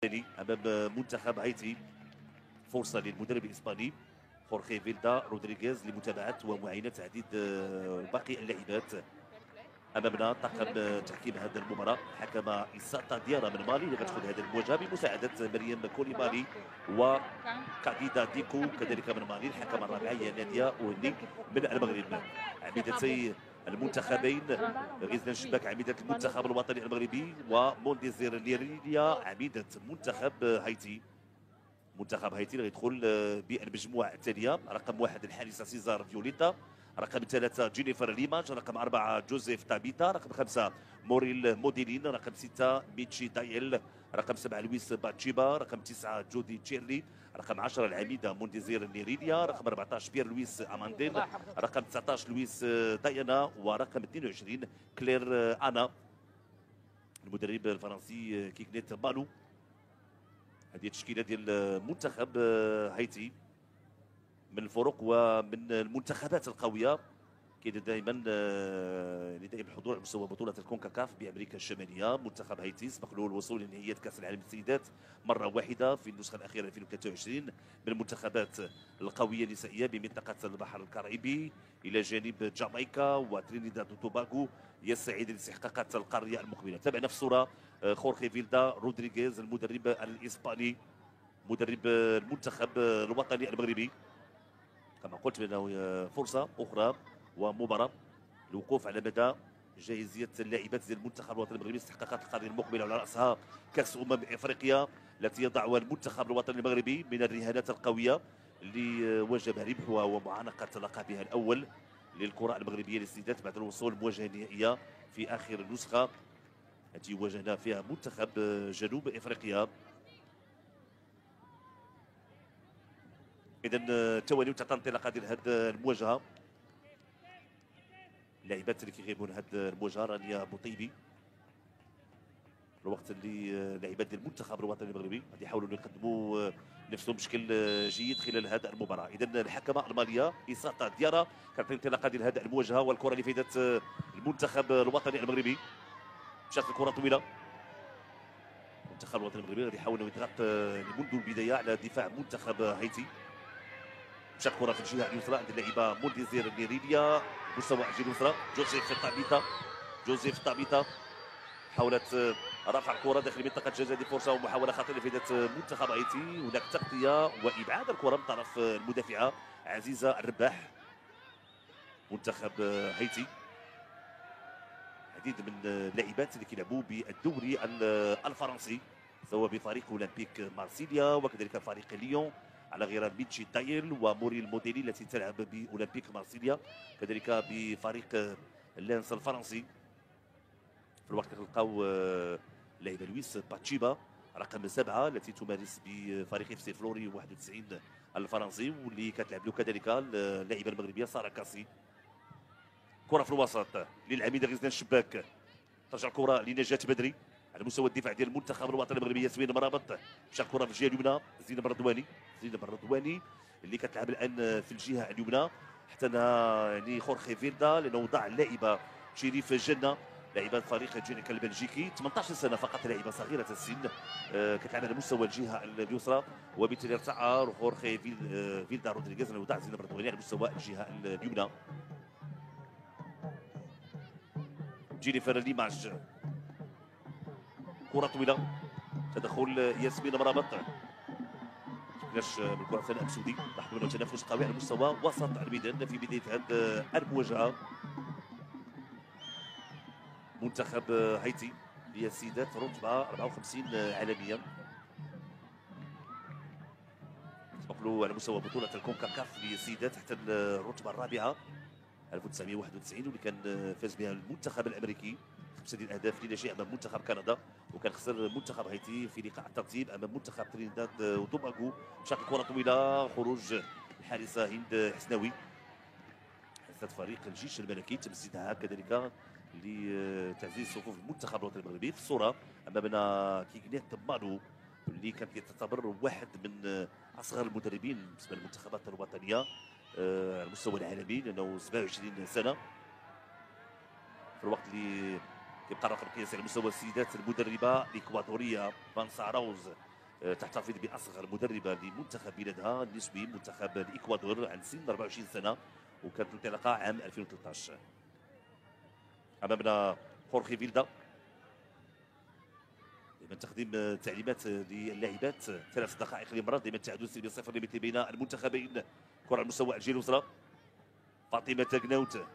امام منتخب هايتي. فرصه للمدرب الاسباني خورخي فيلدا رودريغيز لمتابعه ومعاينه تعديد باقي اللاعبات. امامنا طاقم تحكيم هذه المباراه حكم إساتا ديارا من مالي اللي غتخوض هذه المواجهه بمساعده مريم كوليبالي وكاديدا ديكو كذلك من مالي. الحكمه الرابعه هي ناديه وني من المغرب. عميدتي المنتخبين غزلان شباك عميده المنتخب الوطني المغربي ومونديزير ليريليا عميده منتخب هايتي. منتخب هايتي اللي غيدخل بالمجموعه التاليه: رقم 1 الحارسه سيزار فيوليتا، رقم 3 جينيفر ليماج، رقم 4 جوزيف تابيتا، رقم 5 موريل موديلين، رقم 6 ميتشي دايل، رقم 7 لويس باتشيبا، رقم 9 جودي تشيرلي، رقم 10 العميده مونديزير نيريليا، رقم 14 بيير لويس اماندين، رقم 19 لويس دايانا، ورقم 22 كلير انا. المدرب الفرنسي كيكنيت بالو. هذه التشكيله ديال منتخب هايتي من الفرق ومن المنتخبات القويه. كاين دائما دائما الحضور على مستوى بطوله الكونكاكاف بامريكا الشماليه. منتخب هايتي سبق له الوصول لنهائيات كاس العالم للسيدات مره واحده في النسخه الاخيره 2023 من المنتخبات القويه النسائيه بمنطقه البحر الكاريبي الى جانب جامايكا وترينيداد وتوباغو. هي السعيده لاستحقاقات القاريه المقبله. تابعنا في الصوره خورخي فيلدا رودريغيز المدرب الاسباني مدرب المنتخب الوطني المغربي. كما قلت بانه فرصه اخرى ومباراه الوقوف على مدى جاهزيه اللاعبات ديال المنتخب الوطني المغربي استحقاقات القرن المقبله وعلى راسها كاس افريقيا التي يضعها المنتخب الوطني المغربي من الرهانات القويه اللي وجب ربحها ومعانقه لقبها الاول للكره المغربيه للسيدات بعد الوصول للمواجهه النهائيه في اخر نسخه التي واجهنا فيها منتخب جنوب افريقيا. اذا توالي وتعطى انطلاقه ديال هذه المواجهه. اللاعبات اللي كيغيبون هذه المواجهه رانيا بوطيبي الوقت اللي لاعبات ديال المنتخب الوطني المغربي غادي يحاولوا يقدموا نفسهم بشكل جيد خلال هذه المباراه. اذا الحكمه الماليه إساتا ديارا كانت انطلاقه ديال هذه المواجهه والكره اللي فاتت المنتخب الوطني المغربي. مشات الكره طويله. المنتخب الوطني المغربي غادي يحاول يضغط منذ البدايه على دفاع منتخب هايتي. مشات الكره في الجهه اليسرى عند اللاعبه مونديزير نيريليا مستوى الجهه اليسرى. جوزيف طابيتا حاولت رفع الكره داخل منطقه الجزاء. فرصه ومحاوله خطيره لفائده منتخب هايتي. هناك تغطيه وابعاد الكره من طرف المدافعه عزيزه الرباح. منتخب هايتي عديد من اللاعبات اللي كيلعبوا بالدوري الفرنسي سواء بفريق اولمبيك مارسيليا وكذلك فريق ليون على غرار ميتشي دايل وموريل موديلي التي تلعب باولمبيك مارسيليا كذلك بفريق لانس الفرنسي. في الوقت كنلقاو اللاعبه لويس باتشيبا رقم 7 التي تمارس بفريق اف سي فلوري 91 الفرنسي واللي كتلعب له كذلك اللاعبه المغربيه ساره كاسي. كره في الوسط للعميده غزلان الشباك. ترجع الكره لنجاة بدري على مستوى الدفاع ديال المنتخب الوطني المغربي. ياسمين مرابط مشى الكره في الجهه اليمنى. زينب الرضواني اللي كتلعب الان في الجهه اليمنى حتى انها يعني خورخي فيلدا لانه وضع اللاعبه شريف جنه لاعبه فريق جينيكا البلجيكي 18 سنه فقط لاعبه صغيره السن كتلعب على مستوى الجهه اليسرى وبالتالي ارتأى خورخي فيلدا رودريغيز انه وضع زينب الرضواني على مستوى الجهه اليمنى. جينيفر ليماج كره طويله تدخل ياسمين مرابط. شفناش من الكره الثانيه السودي لاحظوا انه تنافس قوي على مستوى وسط الميدان في بدايه هذه المواجهه. منتخب هايتي للسيدات رتبه 54 عالميا سبق له على مستوى بطوله الكونكاكاف للسيدات حتى الرتبه الرابعه 1991 واللي كان فاز بها المنتخب الامريكي 5 ديال الاهداف لا شيء امام منتخب كندا. وكان خسر منتخب هايتي في لقاء الترتيب امام منتخب ترينيداد وتوباغو. مشات الكره طويله خروج الحارسه هند حسناوي حارسه فريق الجيش الملكي تمسيدها كذلك لتعزيز صفوف المنتخب الوطني المغربي. في الصوره امامنا كيغنيت مالو اللي كان كيعتبر واحد من اصغر المدربين بالنسبه للمنتخبات الوطنيه على المستوى العالمي لانه 27 سنه. في الوقت اللي كيبقى الرقم القياسي على مستوى السيدات المدربه الاكوادوريه فانسا راوز تحتفظ باصغر مدربه لمنتخب بلادها النسوي منتخب الاكوادور عن سن 24 سنه، وكانت الانطلاقه عام 2013. امامنا خورخي فيلدا، دائما تقديم تعليمات للاعبات 3 دقائق للمرة، دائما التعادل السلبي 0 لمثل بين المنتخبين. كره على مستوى الجهه اليسرى، فاطمه تاكناوت،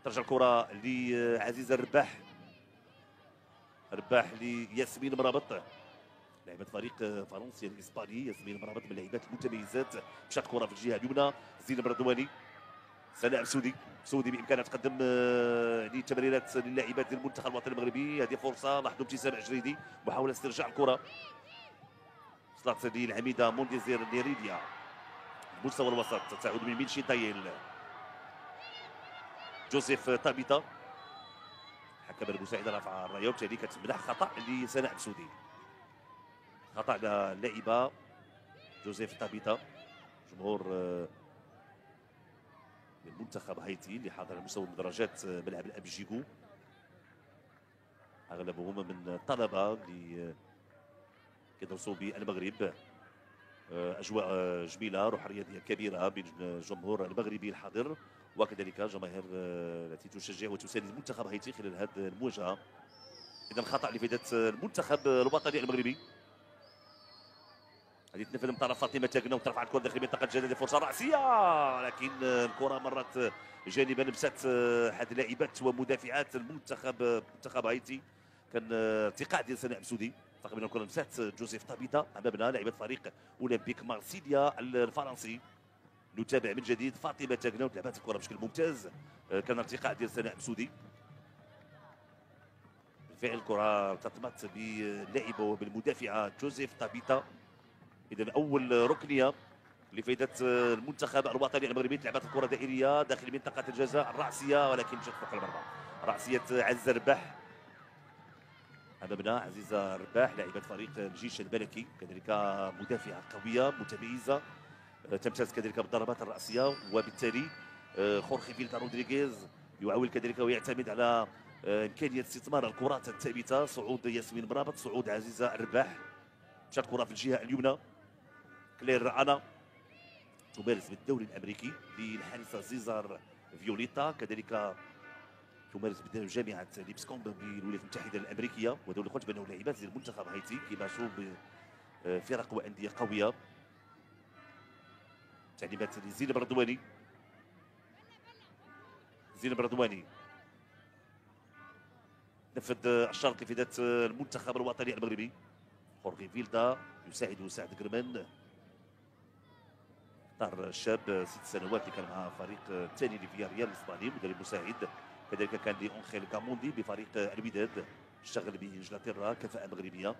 ترجع الكره لعزيزه الرباح، رباح لياسمين مرابط لاعبة فريق فرنسيا الاسباني. ياسمين مرابط من اللاعبات المتميزات، مشات كره في الجهه اليمنى، زينب الرضواني، سناء سودي بامكانها تقدم لتمريرات للاعبات المنتخب الوطني المغربي. هذه فرصه، لاحظوا ابتسام عجريدي، محاوله استرجاع الكره، وصلت للعميده مونديزير نيريديا مستوى الوسط، تعود من ميلشي تايل، جوزيف تابيتا، حكم المساعد رفع الرايه، وبالتالي كتمنح خطا لسناء سودي، خطا للاعبه جوزيف تابيتا. جمهور المنتخب هايتي اللي حاضر على مستوى مدرجات ملعب الابجيكو، اغلبهم من الطلبه اللي كيدرسوا بالمغرب. اجواء جميله، روح رياضيه كبيره بين الجمهور المغربي الحاضر وكذلك جماهير التي تشجع وتساند المنتخب هايتي خلال هذه المواجهه. اذا خطا لفائده المنتخب الوطني المغربي. هذه تنفذ من طرف فاطمه تاكنا وترفع الكره داخل منطقه جديده، فرصه راسيه لكن الكره مرت جانبا، لمست احد لاعبات ومدافعات منتخب هايتي. كان ارتقاء ديال سناء مسودي، تقريبا الكره لمست جوزيف طابيتا امامنا لاعبه فريق اولمبيك مارسيليا الفرنسي. نتابع من جديد فاطمه تاكنا لعبت الكره بشكل ممتاز، كان ارتقاء ديال سناء مسودي. بالفعل الكره ارتطمت باللاعبه وبالمدافعه جوزيف طابيتا. اذا اول ركنيه لفائده المنتخب الوطني المغربي، لعبت الكره دائريه داخل منطقه الجزاء الراسيه ولكن جت فوق المرمى، راسيه عزيزه الرباح. امامنا عزيزه الرباح لاعبه فريق الجيش الملكي، كذلك مدافعه قويه متميزه، تمتاز كذلك بالضربات الراسيه، وبالتالي خورخي فيلدا رودريغيز يعول كذلك ويعتمد على امكانيه استثمار الكرات الثابته، صعود ياسمين مرابط، صعود عزيزه الرباح. مشات كره في الجهه اليمنى، كلير رعانا تمارس بالدوري الامريكي للحارسه زيزار فيوليتا، كذلك تمارس بجامعه ليبسكوم بالولايات المتحده الامريكيه. ودولة قلت بانه لاعبات ديال المنتخب هايتي كيمارسوا بفرق وانديه قويه. تعليمات لزينب الرضواني، زينب الرضواني نفذ الشرط لفائده المنتخب الوطني المغربي. خورخي فيلدا يساعد سعد قرمان، اختار الشاب 6 سنوات اللي كان مع فريق الثاني لفياريال الاسباني، مدرب مساعد. كذلك كان لأونخيل كاموندي بفريق الوداد، اشتغل بانجلترا، كفاءة مغربية.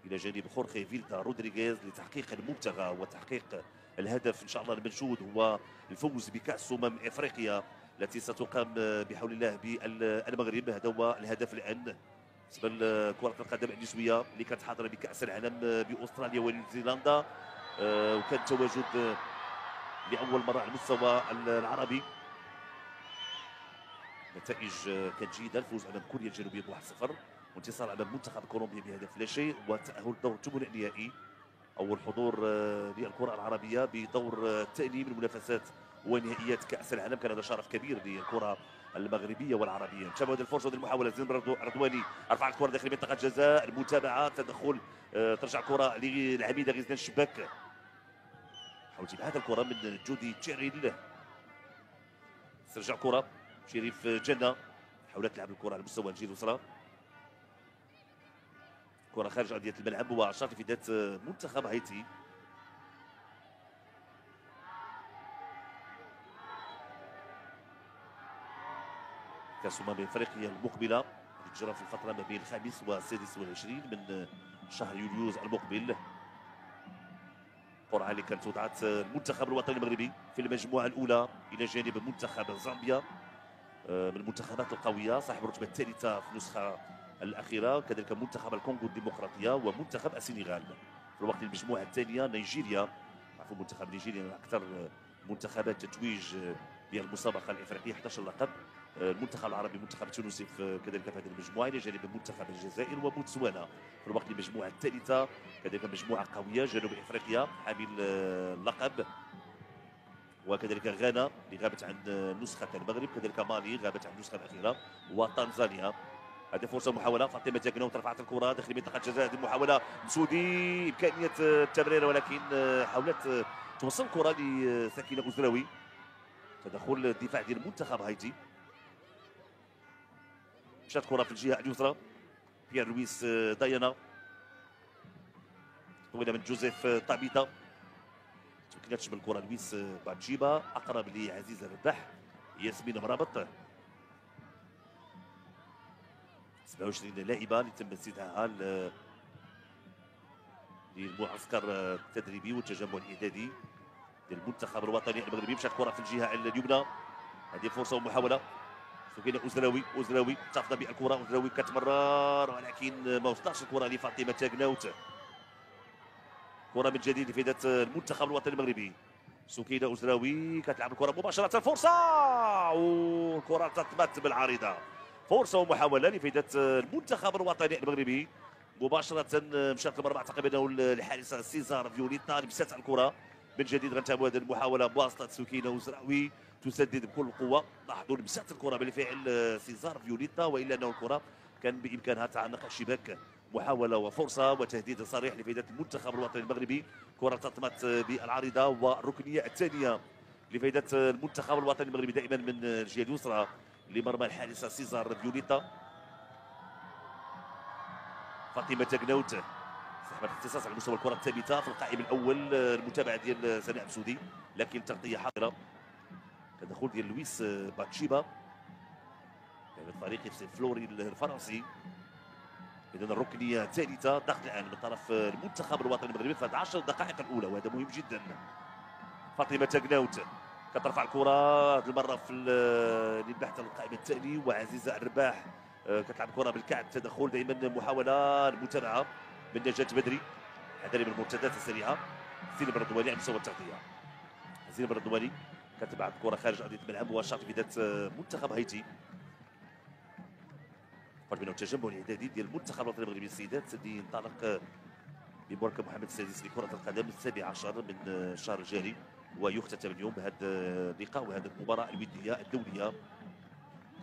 الى جانب خورخي فيلدا رودريغيز لتحقيق المبتغى وتحقيق الهدف ان شاء الله المنشود، هو الفوز بكأس افريقيا التي ستقام بحول الله بالمغرب. هذا هو الهدف الان بالنسبه لكرة القدم النسوية اللي كانت حاضرة بكأس العالم باستراليا ونيوزيلندا، وكان تواجد لأول مرة على المستوى العربي. نتائج كانت جيدة، الفوز امام كوريا الجنوبية ب 1-0، وانتصار امام منتخب كولومبيا بهدف لا شيء، وتأهل دور الثمن النهائي. أول حضور للكرة العربية بدور الثاني من منافسات ونهائيات كأس العالم، كان هذا شرف كبير للكرة المغربية والعربية. نتابعوا هذه الفرصة المحاولة، زين رضواني رفع الكرة داخل منطقة الجزاء، المتابعة، تدخل، ترجع الكرة للعميدة غزلان الشباك، حاول تبعاد الكرة من جودي تشيريل، ترجع الكرة شريف جنة، حاولت تلعب الكرة على مستوى الجهة اليسرى، كرة خارج أرضية الملعب، وشرط لفائدة منتخب هايتي. كأس افريقيا المقبلة تجرى في الفترة ما بين 5 و26 من شهر يوليو المقبل. قرعة اللي كانت وضعت المنتخب الوطني المغربي في المجموعة الأولى إلى جانب منتخب زامبيا، من المنتخبات القوية، صاحب الرتبة الثالثة في النسخة الأخيرة، كذلك منتخب الكونغو الديمقراطية ومنتخب السنغال. في الوقت المجموعة الثانية نيجيريا، عفوا منتخب نيجيريا أكثر منتخبات تتويج ديال المسابقه الافريقيه 11 لقب. المنتخب العربي المنتخب التونسي كذلك في هذه المجموعه الى جانب منتخب الجزائر وبوتسوانا. في الوقت المجموعه الثالثه كذلك مجموعه قويه جنوب افريقيا حامل اللقب، وكذلك غانا اللي غابت عن نسخه المغرب، كذلك مالي غابت عن النسخه الاخيره، وتنزانيا. هذه فرصه محاوله فاطمه تاكناوت رفعت الكره داخل منطقه الجزاء. هذه المحاوله مسودي امكانيه التمرير ولكن حاولت توصل الكره لسكينه غزراوي. تدخل الدفاع ديال المنتخب هايتي. مشات الكره في الجهه اليسرى، بيير لويس دايانا طويله من جوزيف طابيتا، تمكنتش من الكره لويس باتشيبا، اقرب لعزيز الرباح ياسمين مرابط. 27 لاعبه اللي تم استدعائها للمعسكر التدريبي والتجمع الاعدادي للمنتخب الوطني المغربي. مشات الكره في الجهه اليمنى، هذه فرصه ومحاوله. سكينه اوزراوي تحتفظ بالكره، اوزراوي كتمرر ولكن ما وصلتش الكره لفاطمه تاكناوت. كره من جديد لفائده المنتخب الوطني المغربي. سكينه اوزراوي كتلعب الكره مباشره، فرصه والكره تثبت بالعارضه. فرصه ومحاوله لفائده المنتخب الوطني المغربي. مباشره مشات المرمى، اعتقد انه الحارس سيزار فيوليتا لمسات الكره. من جديد غنتابعوا هذه المحاوله بواسطه سكينه اوزراوي تسدد بكل القوه. لاحظوا لمسات الكره بالفعل سيزار فيوليتا، والا انه الكره كان بامكانها تعانق الشباك. محاوله وفرصه وتهديد صريح لفائده المنتخب الوطني المغربي. كره تطمت بالعارضه والركنيه الثانيه لفائده المنتخب الوطني المغربي دائما من الجهه اليسرى لمرمى الحارس سيزار فيوليتا. فاطمه تاكناوت صاحبه الاختصاص على مستوى الكره الثابته في القائم الاول، المتابعه ديال سناء مسودي، لكن تغطيه حاضره. تدخل ديال لويس باتشيبا لاعب الفريق اف سي فلوري الفرنسي. اذا الركنيه الثالثه ضغط الان من طرف المنتخب الوطني المغربي في 10 دقائق الاولى، وهذا مهم جدا. فاطمه تاكناوت كترفع الكره هذه المره في للبحث عن القائم الثاني، وعزيزه الرباح كتلعب الكره بالكعب. تدخل دائما محاوله المتابعه من نجاة بدري، حذري من المرتدات السريعه. زينب الرضواني على مستوى التغطيه. زينب الرضواني كتبعث الكره خارج ارضيه الملعب مباشره في ذات منتخب هايتي. فرق بين التجمع الاعدادي ديال المنتخب الوطني المغربي السيدات اللي ينطلق بمركب محمد السادس لكره القدم 17 من الشهر الجاري، ويختتم اليوم بهذا اللقاء وهذه المباراه الوديه الدوليه.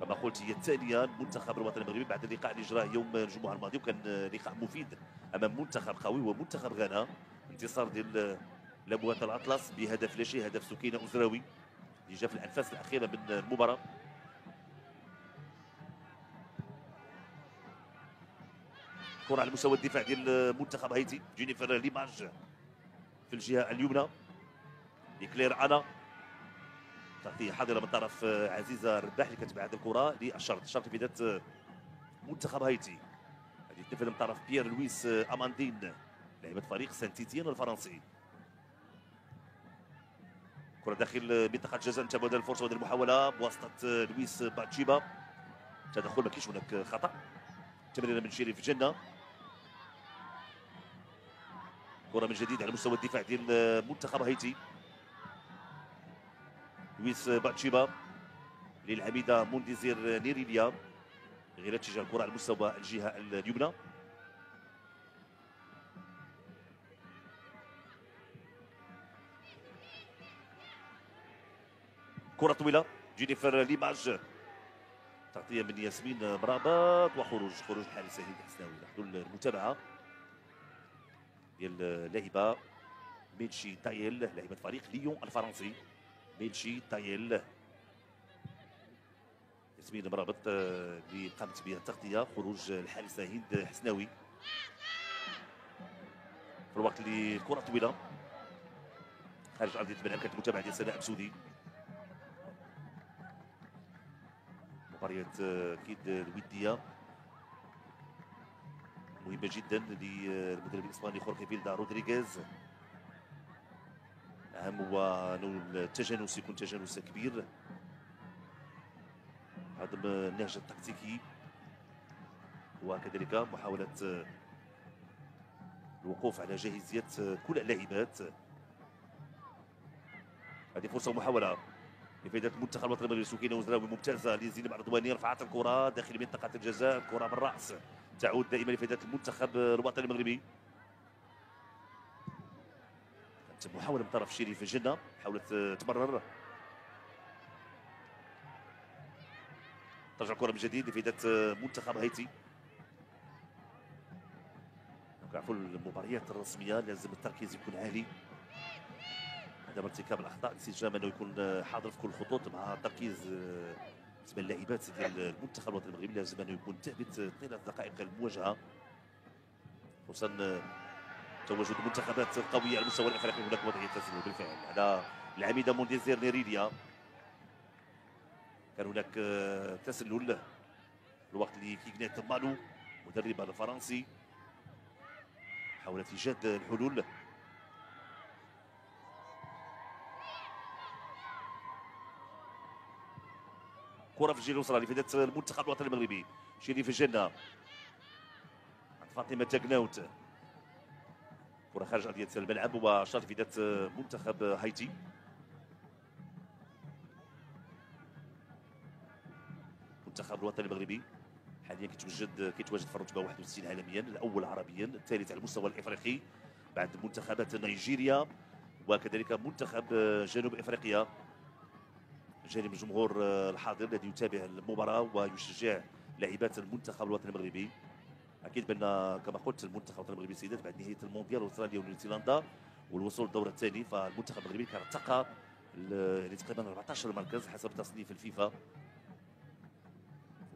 كما قلت هي الثانيه المنتخب الوطني المغربي بعد اللقاء اللي جراه يوم الجمعه الماضي، وكان لقاء مفيد امام منتخب قوي ومنتخب غانا. انتصار ديال لابوات الاطلس بهدف لا شيء، هدف سكينه اوزراوي اللي جاء في الانفاس الاخيره من المباراه. كره على مستوى الدفاع ديال منتخب هايتي. جينيفر ليماج في الجهه اليمنى لكلير انا، تغطيه حاضره من طرف عزيزه الرباح اللي كتبعث الكره للشرط في ذات منتخب هايتي. هذه تنفذ من طرف بيير لويس اماندين لاعبة فريق سانت تيتيان الفرنسي. كره داخل منطقه الجزاء، نتابعوا هذه الفرصه وهذه المحاوله بواسطه لويس باتشيبا. تدخل ما كاينش هناك خطا. تمريره من شريف جنه. كره من جديد على مستوى الدفاع ديال منتخب هايتي. لويس باتشيبا للعميده مونديزير نيريليا غير اتجاه الكره على مستوى الجهه اليمنى. كره طويله جينيفر ليماج، تغطيه من ياسمين مرابط وخروج الحارس هند حسناوي. لاحظوا المتابعه ديال اللاعبه ميلشي تايل لاعبه فريق ليون الفرنسي. ميلشي تايل، ياسمين مرابط اللي قامت بها التغطيه. خروج الحارسه هند حسناوي في الوقت اللي الكره طويله خارج ارضيه الملعب. كانت المتابعه ديال سناء مسودي. مباريات اكيد الوديه مهمه جدا للمدرب الاسباني خورخي فيلدا رودريغيز. اهم هو انه التجانس يكون تجانس كبير. هذا النهج التكتيكي وكذلك محاوله الوقوف على جاهزيه كل اللاعبات. هذه فرصه ومحاوله لفائده المنتخب الوطني المغربي. سكينه وزراوي ممتازه لزينب الرضواني، رفعت الكره داخل منطقه الجزاء، الكره بالراس تعود دائما لفائده المنتخب الوطني المغربي. كانت محاوله من طرف شريف جنه، حاولت تمرر، ترجع الكره من جديد لفائده منتخب هايتي. كنعرفوا المباريات الرسميه لازم التركيز يكون عالي عدم ارتكاب الاخطاء، الانسجام انه يكون حاضر في كل الخطوط مع التركيز. بالنسبه للاعبات ديال المنتخب الوطني المغربي لازم انه يكون ثابت طيله دقائق المواجهه، خصوصا تواجد منتخبات قويه على المستوى الافريقي. هناك وضعيه تسلل بالفعل على العميده مونديزير نيريليا، كان هناك تسلل الوقت اللي كيغنيت مالو مدرب الفرنسي حاولت ايجاد الحلول. كره في الجهه اليسرى لفائده المنتخب الوطني المغربي. شريف الجنه عند فاطمه تاكناوت، كره خارج ارضيه الملعب وشاط لفائده منتخب هايتي. المنتخب الوطني المغربي حاليا كيتواجد في الرتبه 61 عالميا، الاول عربيا، الثالث على المستوى الافريقي بعد منتخبات نيجيريا وكذلك منتخب جنوب افريقيا. جانب الجمهور الحاضر الذي يتابع المباراه ويشجع لاعبات المنتخب الوطني المغربي. اكيد بان كما قلت المنتخب الوطني المغربي سيدات بعد نهايه المونديال استراليا ونيوزيلندا والوصول للدور الثاني، فالمنتخب المغربي كان ارتقى تقريبا 14 مركز حسب تصنيف الفيفا،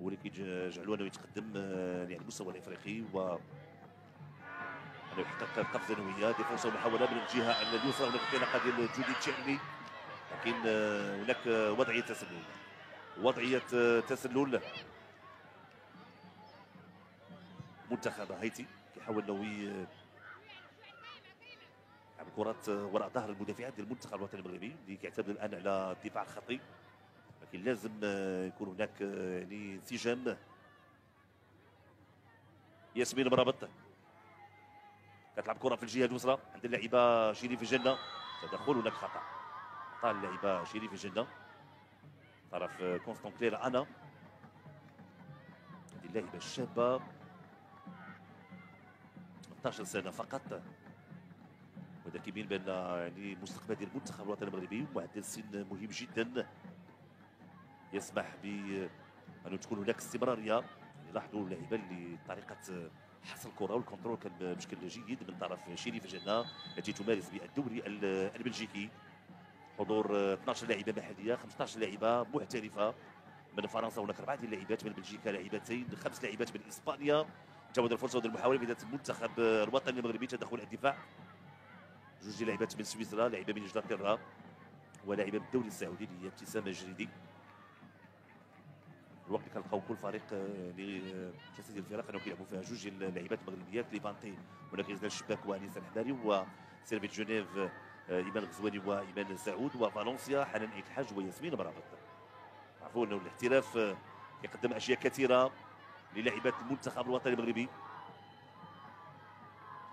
هو اللي كيجعلوا انه يتقدم يعني المستوى الافريقي و انه يحقق قفزه نوعيه. دي فرصه ومحاوله من الجهه اليسرى، هناك انطلاقه ديال جودي تشيرلي، لكن هناك وضعيه تسلل. منتخب هايتي كيحاول انه يلعب كرات وراء ظهر المدافعات ديال المنتخب الوطني المغربي اللي كيعتمد الان على الدفاع الخطي، لكن لازم يكون هناك يعني انسجام. ياسمين مرابط كتلعب كره في الجهه اليسرى عند اللاعبه شريف الجنه، تدخل هناك خطا اللاعبه شريف الجنه طرف كونستون كلير انا، هذه اللاعبه الشابه 18 سنه فقط، وهذا كيبين بان يعني المستقبل ديال المنتخب الوطني المغربي معدل السن مهم جدا يسمح بأن تكون هناك استمراريه. يعني لاحظوا اللاعبه اللي طريقه حصل الكره والكنترول كان بشكل جيد من طرف شريف جنة التي تمارس بالدوري البلجيكي. حضور 12 لاعبه محليه، 15 لاعبه محترفه من فرنسا، هناك 4 لاعبات من بلجيكا، لاعبتين 5 لاعبات من اسبانيا. تعود الفرصه والمحاوله بدايه المنتخب الوطني المغربي تدخل الدفاع. 2 لاعبات من سويسرا، لاعبه من انجلترا ولاعبه من الدوري السعودي اللي هي ابتسام جريدي. الوقت اللي كنلقاو كل فريق ثلاثه ديال الفرق كانوا كيلعبوا فيها 2 لاعبات مغربيات، ليفانتي هناك غزال الشباك وانيس الحماري، وسيرفيت جنيف ايمان الغزواني وايمان سعود، وفالنسيا حنان عيد الحاج وياسمين مرابط. عرفوا انه الاحتراف يقدم اشياء كثيره للاعبات المنتخب الوطني المغربي.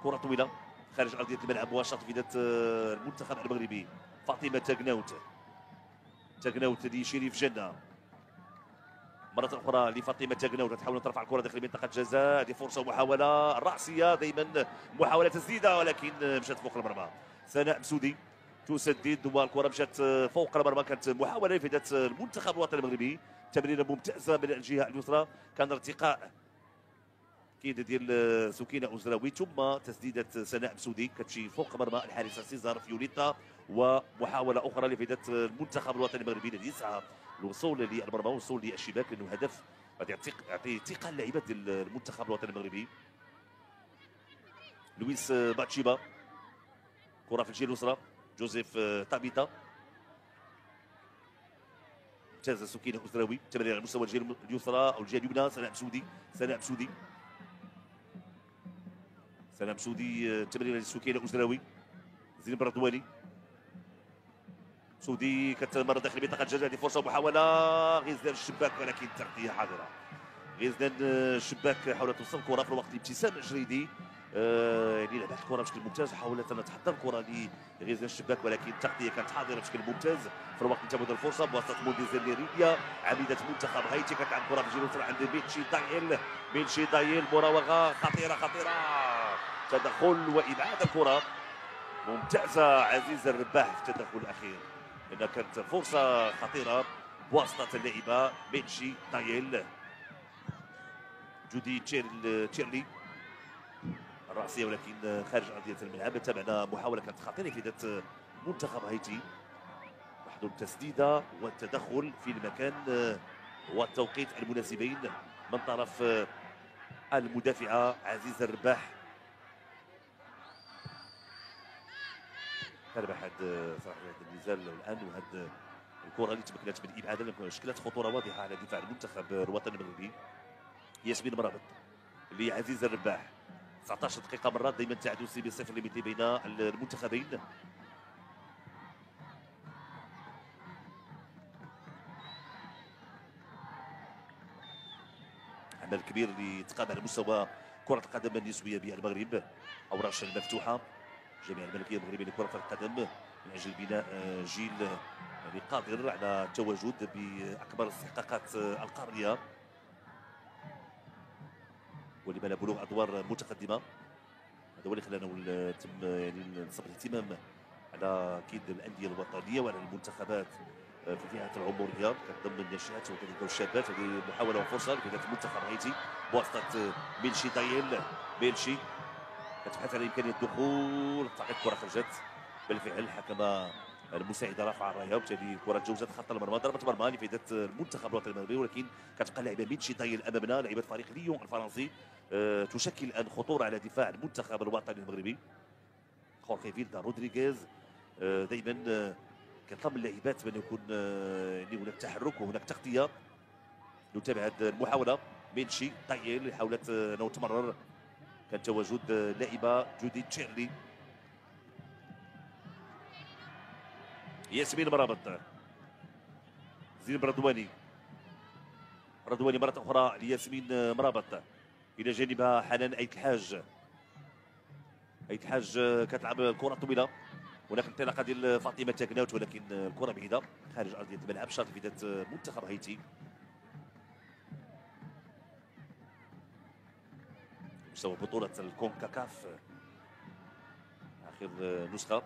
كره طويله خارج ارضيه الملعب وشاط في ذات المنتخب المغربي فاطمه تاكناوت لشريف جنه، مرة أخرى لفاطمة تاكناوت تحاول أن ترفع الكرة داخل منطقة الجزاء. هذه فرصة ومحاولة رأسية، دائما محاولة تسديدة ولكن مشات فوق المرمى. سناء مسودي تسدد والكرة مشات فوق المرمى، كانت محاولة لفائدة المنتخب الوطني المغربي. تمريرة ممتازة من الجهة اليسرى، كان ارتقاء كيد ديال سكينة أوزراوي ثم تسديدة سناء مسودي كتمشي فوق مرمى الحارسة سيزار فيوليتا، ومحاولة أخرى لفائدة المنتخب الوطني المغربي الذي يسعى الوصول للمرمى والوصول للشباك، لانه هدف غادي يعطي ثقه للاعبات ديال المنتخب الوطني المغربي. لويس باتشيبا، كره في الجهه اليسرى جوزيف تابيتا، ممتازه سكينه أزراوي، تمرير على مستوى الجهه اليسرى او الجهه اليمنى. سناء مسودي تمرير لسكينه أزراوي، زينب الرضواني سودي كتمر داخل منطقه الجزاء. هذه فرصه ومحاوله غزلان الشباك ولكن تغطيه حاضره. غزلان الشباك حاولت توصل الكره في الوقت ابتسام جريدي يعني لعبت الكره بشكل ممتاز، حاولت ان تحضر الكره لغزال الشباك، ولكن التغطيه كانت حاضره بشكل ممتاز في الوقت اللي تمت الفرصه بواسطه موديزير ليريا عميده منتخب هايتي. كتلعب الكره في الجهه عند بيتشي دايل. بيتشي دايل مراوغه خطيره خطيره، تدخل وابعاد الكره ممتازه عزيز الرباح في التدخل الاخير، لانها كانت فرصه خطيره بواسطه اللاعبه بيتشي دايل. جودي تشيرلي الرأسية ولكن خارج أرضية الملعب. تابعنا محاولة كانت خطيرة في ذات منتخب هايتي، محظور التسديدة والتدخل في المكان والتوقيت المناسبين من طرف المدافعة عزيز الرباح. كان بحد صراحة هذا النزال الآن، وهذه الكرة اللي تمكنت من إبعادها شكلت خطورة واضحة على دفاع المنتخب الوطني المغربي. ياسمين مرابط لعزيز الرباح، 19 دقيقة مرات دائما تعادل 0-0 لمثل بين المنتخبين. عمل كبير لتقام على مستوى كرة القدم النسوية بالمغرب. أوراش المفتوحة جميع الملكية المغربية لكرة القدم من أجل بناء جيل يعني قادر على التواجد بأكبر الاستحقاقات القارية ولما لا بلوغ أدوار متقدمة. هذا هو اللي خلانا تم يعني نصب الاهتمام على اكيد الانديه الوطنيه وعلى المنتخبات في الفئات العمريه ضمن الناشئات وكذلك الشابات. هذه محاوله وفرصه لفئات المنتخب الهايتي بواسطه بيلشي دايل. بيلشي كتبحث على امكانيه الدخول، تعطي الكره خرجت. بالفعل الحكم المساعده رفع الرايه وبالتالي الكره تجاوزت خط المرمى، ضربه مرمى لفائده المنتخب الوطني المغربي، ولكن كتبقى اللاعبه بيلشي دايل امامنا لاعبه فريق ليون الفرنسي. تشكل الان خطوره على دفاع المنتخب الوطني المغربي. خورخي فيلدا رودريغيز دائما كيطلب من اللاعبات بان يكون يعني هناك تحرك وهناك تغطيه. نتابع هذه المحاوله ميلشي طايل اللي حاولت انه تمرر، كان تواجد لاعبه جودي تشيرلي. ياسمين مرابط، زينب رضواني. رضواني مره اخرى لياسمين مرابط، الى جانبها حنان ايت الحاج. ايت الحاج كتلعب كره طويله، هناك انطلاقه ديال فاطمه تاكناوت ولكن الكره بعيده خارج ارضيه الملعب. شرط في ذات منتخب هايتي مستوى بطوله الكونكاكاف اخر نسخه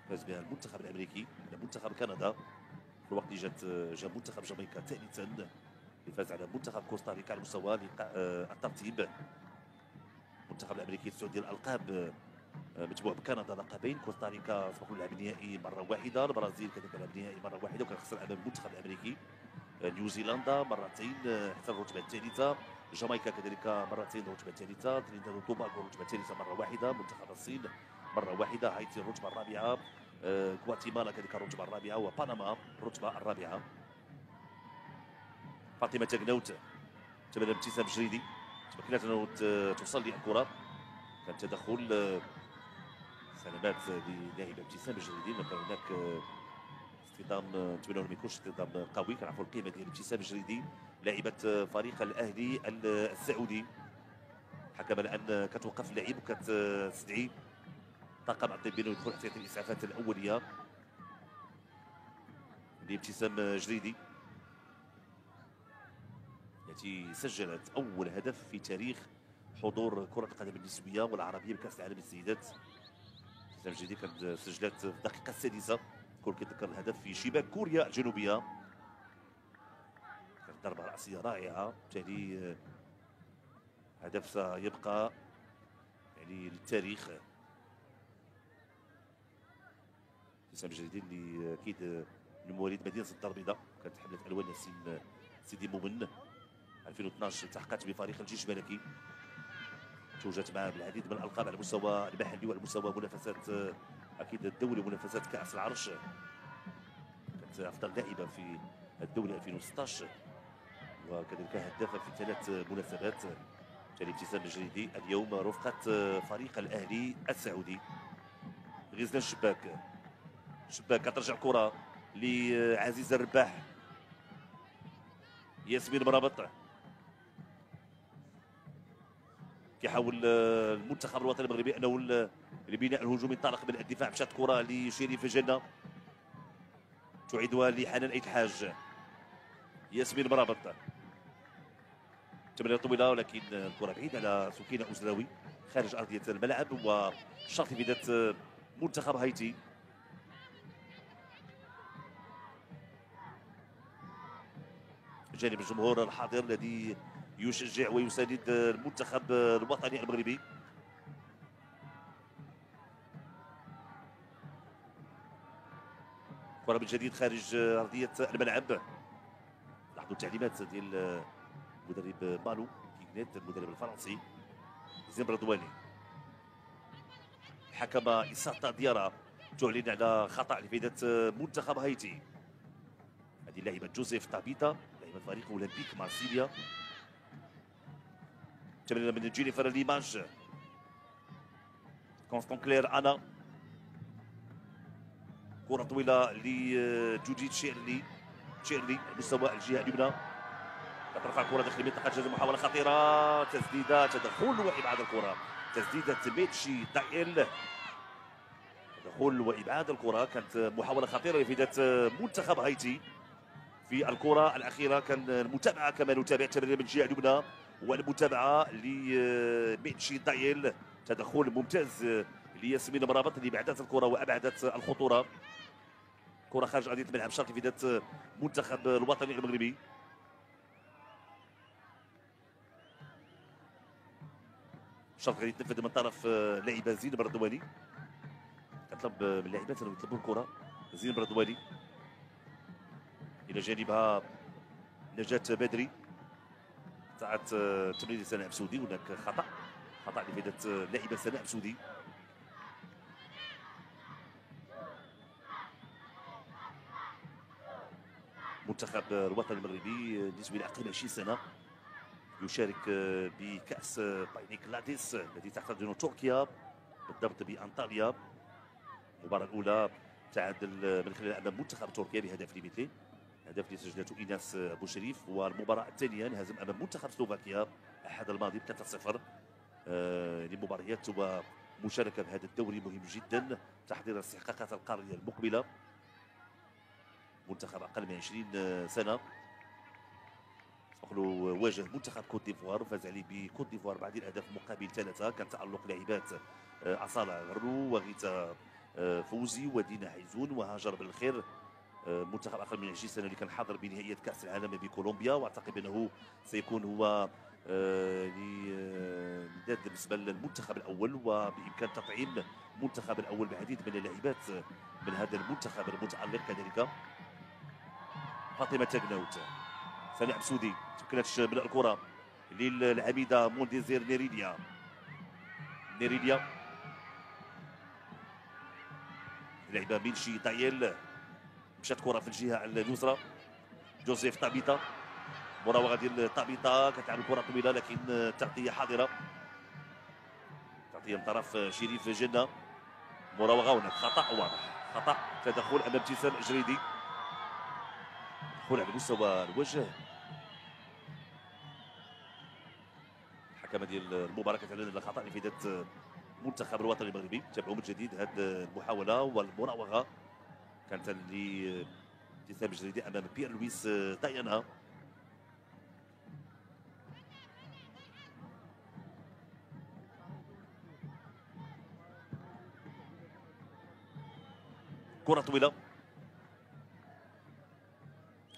فاز بها المنتخب الامريكي على منتخب كندا، في الوقت اللي جاء منتخب جامايكا ثالثا اللي فاز على منتخب كوستاريكا على مستوى الترتيب. المنتخب الامريكي 9 ديال الالقاب متبوع بكندا لقبين. كوستاريكا سبق لعب النهائي مره واحده، البرازيل كذلك لعب النهائي مره واحده وكان خسر امام المنتخب الامريكي. نيوزيلندا مرتين حتى الرتبه الثالثه. جامايكا كذلك مرتين الرتبه الثالثه. ترينيداد وتوباغو الرتبه الثالثه مره واحده. منتخب الصين مره واحده. هايتي الرتبه الرابعه. غواتيمالا كذلك الرتبه الرابعه، وبنما الرتبه الرابعه. فاطمه تاكناوت تبادل ابتسام جريدي، تمكنت انه توصل للكره، كان تدخل سلامات للاعب ابتسام الجريدي. كان هناك اصطدام، نتمنى ما يكونش اصطدام قوي. كنعرفوا القيمه ديال ابتسام الجريدي لاعبه فريق الاهلي السعودي. الحكم الان كتوقف اللاعب وكتستدعي طاقم الطبي انه يدخل حتى يعطي الاسعافات الاوليه لابتسام جريدي التي سجلت اول هدف في تاريخ حضور كره القدم النسويه والعربيه بكاس العالم للسيدات. ابتسام جريدي كانت سجلت في الدقيقه السادسه، كل كيتذكر الهدف في شباك كوريا الجنوبيه، كانت ضربه راسيه رائعه. بالتالي هدف سيبقى يعني للتاريخ. ابتسام جريدي اللي اكيد من مواليد مدينه الدار البيضاء، كانت حمله الوان ياسين سيدي مومن 2012 التحقت بفريق الجيش الملكي، توجت معه بالعديد من الالقاب على المستوى المحلي وعلى مستوى منافسات اكيد الدولي ومنافسات كاس العرش. كانت افضل لاعبه في الدوري 2016 وكذلك هدافه في 3 مناسبات. بالتالي ابتسام الجريدي اليوم رفقه فريق الاهلي السعودي. غزلان الشباك، شباك كترجع الكره لعزيز الرباح. ياسمين مرابط، كيحاول المنتخب الوطني المغربي انه لبناء الهجوم ينطلق من الدفاع. مشات كره لشريف جنه تعيدها لحنان ايت الحاج. ياسمين مرابط تمريره طويله ولكن الكره بعيده على سكينه أزراوي خارج ارضيه الملعب. وشرط في بدايه منتخب هايتي. جانب الجمهور الحاضر الذي يشجع ويساند المنتخب الوطني المغربي. كرة من جديد خارج ارضيه الملعب. لاحظوا التعليمات ديال المدرب مالو كيغنيت المدرب الفرنسي. زين رضواني الحكم إساتا ديارا تعلن على خطأ لفائدة منتخب هايتي. هذه اللاعبة جوزيف تابيتا لاعبة فريق أولمبيك مارسيليا. تمريرة من جينيفر ليماج. كونستون كلير أنا. كرة طويلة لجوجي تشيرلي مستوى الجهة اليمنى. ترفع الكرة داخل منطقة جزاء. محاولة خطيرة تسديدة تدخل وإبعاد الكرة. تسديدة ميتشي دايل دخول وابعاد الكره. كانت محاوله خطيره لفائده منتخب هايتي في الكره الاخيره. كان المتابعه كما نتابع تمرير من الجهه اليمنى والمتابعه لميتشي دايل. تدخل ممتاز لياسمين مرابط اللي بعدت الكره وابعدت الخطوره. كره خارج ارضيه الملعب شرط لفائده منتخب الوطني المغربي. شرط غادي يتنفذ من طرف لاعبه زين بردواني. كتطلب من اللاعبات انهم يطلبوا الكره. زين بردواني الى جانبها نجاة بدري. ساعات تمرير سناء بسودي. هناك خطا لفائده لاعبه سناء بسودي. منتخب الوطني المغربي نسبي لأقل 20 سنه يشارك بكاس باينيك لاديس التي تحتضن تركيا بالضبط بانطاليا. المباراه الاولى تعادل من خلال امام منتخب تركيا بهدف لمثله. هدف اللي سجلته ايناس بوشريف. والمباراه الثانيه انهزم امام منتخب سلوفاكيا الاحد الماضي 3-0. لمباريات ومشاركه بهذا الدوري مهم جدا تحضير استحقاقات القاريه المقبله. منتخب اقل من 20 سنه واجه منتخب كوت ديفوار وفاز عليه بكوت ديفوار بعد الاهداف مقابل 3. كان تالق لاعبات اصاله غرو وغيتا فوزي ودينا حيزون وهاجر بالخير. منتخب اقل من 20 سنه اللي كان حاضر بنهائيات كاس العالم بكولومبيا. واعتقد انه سيكون هو نداء بالنسبه للمنتخب الاول وبامكان تطعيم المنتخب الاول بعديد من اللاعبات من هذا المنتخب المتالق. كذلك فاطمه تاغناوت. سناء بسودي تمكنتش من الكره للعميده مونديزير نيريديا. لعبه مينشي دايل. مشات كره في الجهه اليسرى. جوزيف تابيتا. مراوغه ديال تابيتا كتلعب الكره طويله لكن تغطيه حاضره. تغطيه من طرف شريف جنه. مراوغه هناك خطا واضح. خطا تدخل امام ابتسام جريدي. دخول على مستوى الوجه. الحكم ديال المباراه كتعلن على خطا لفائده المنتخب الوطني المغربي. تابعوا من جديد هذه المحاوله والمراوغه كانت ابتسام جريدي امام بيير لويس دايانا. كره طويله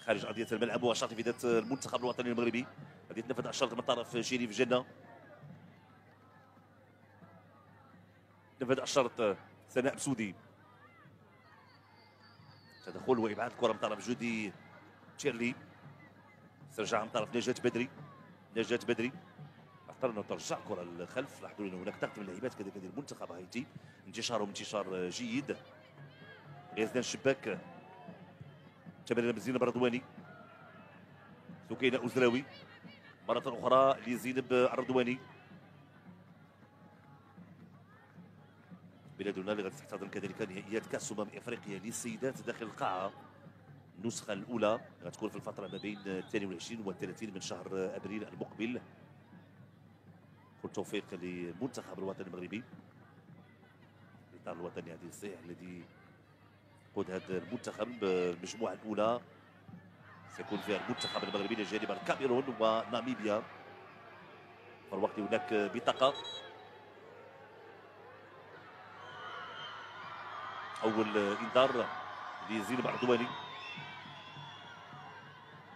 خارج ارضيه الملعب وشرط فائده المنتخب الوطني المغربي. غادي يتنفذ الشرط من طرف شريف جنه. نفذ الشرط سناء بسودي. تدخل وابعاد الكره من طرف جودي تشيرلي. استرجع من طرف نجاة بدري. اختار انه ترجع الكره للخلف. لاحظوا انه هناك ضغط من اللاعبات كذلك ديال المنتخب هايتي. انتشار جيد. غيزدان الشباك. تمرير من زينب رضواني. سكينه أزراوي مرة أخرى لزينب الرضواني. بلادنا اللي غادي تحتضن كذلك نهائيات كأس أفريقيا للسيدات داخل القاعة. النسخة الأولى غتكون في الفترة ما بين 22 و 30 من شهر أبريل المقبل. التوفيق للمنتخب الوطني المغربي، الاطار الوطني هذه الصيح الذي يقود هذا المنتخب. المجموعه الاولى سيكون فيها المنتخب المغربي الى جانب الكاميرون وناميبيا. في الوقت هناك بطاقه، اول انذار لزين عدواني.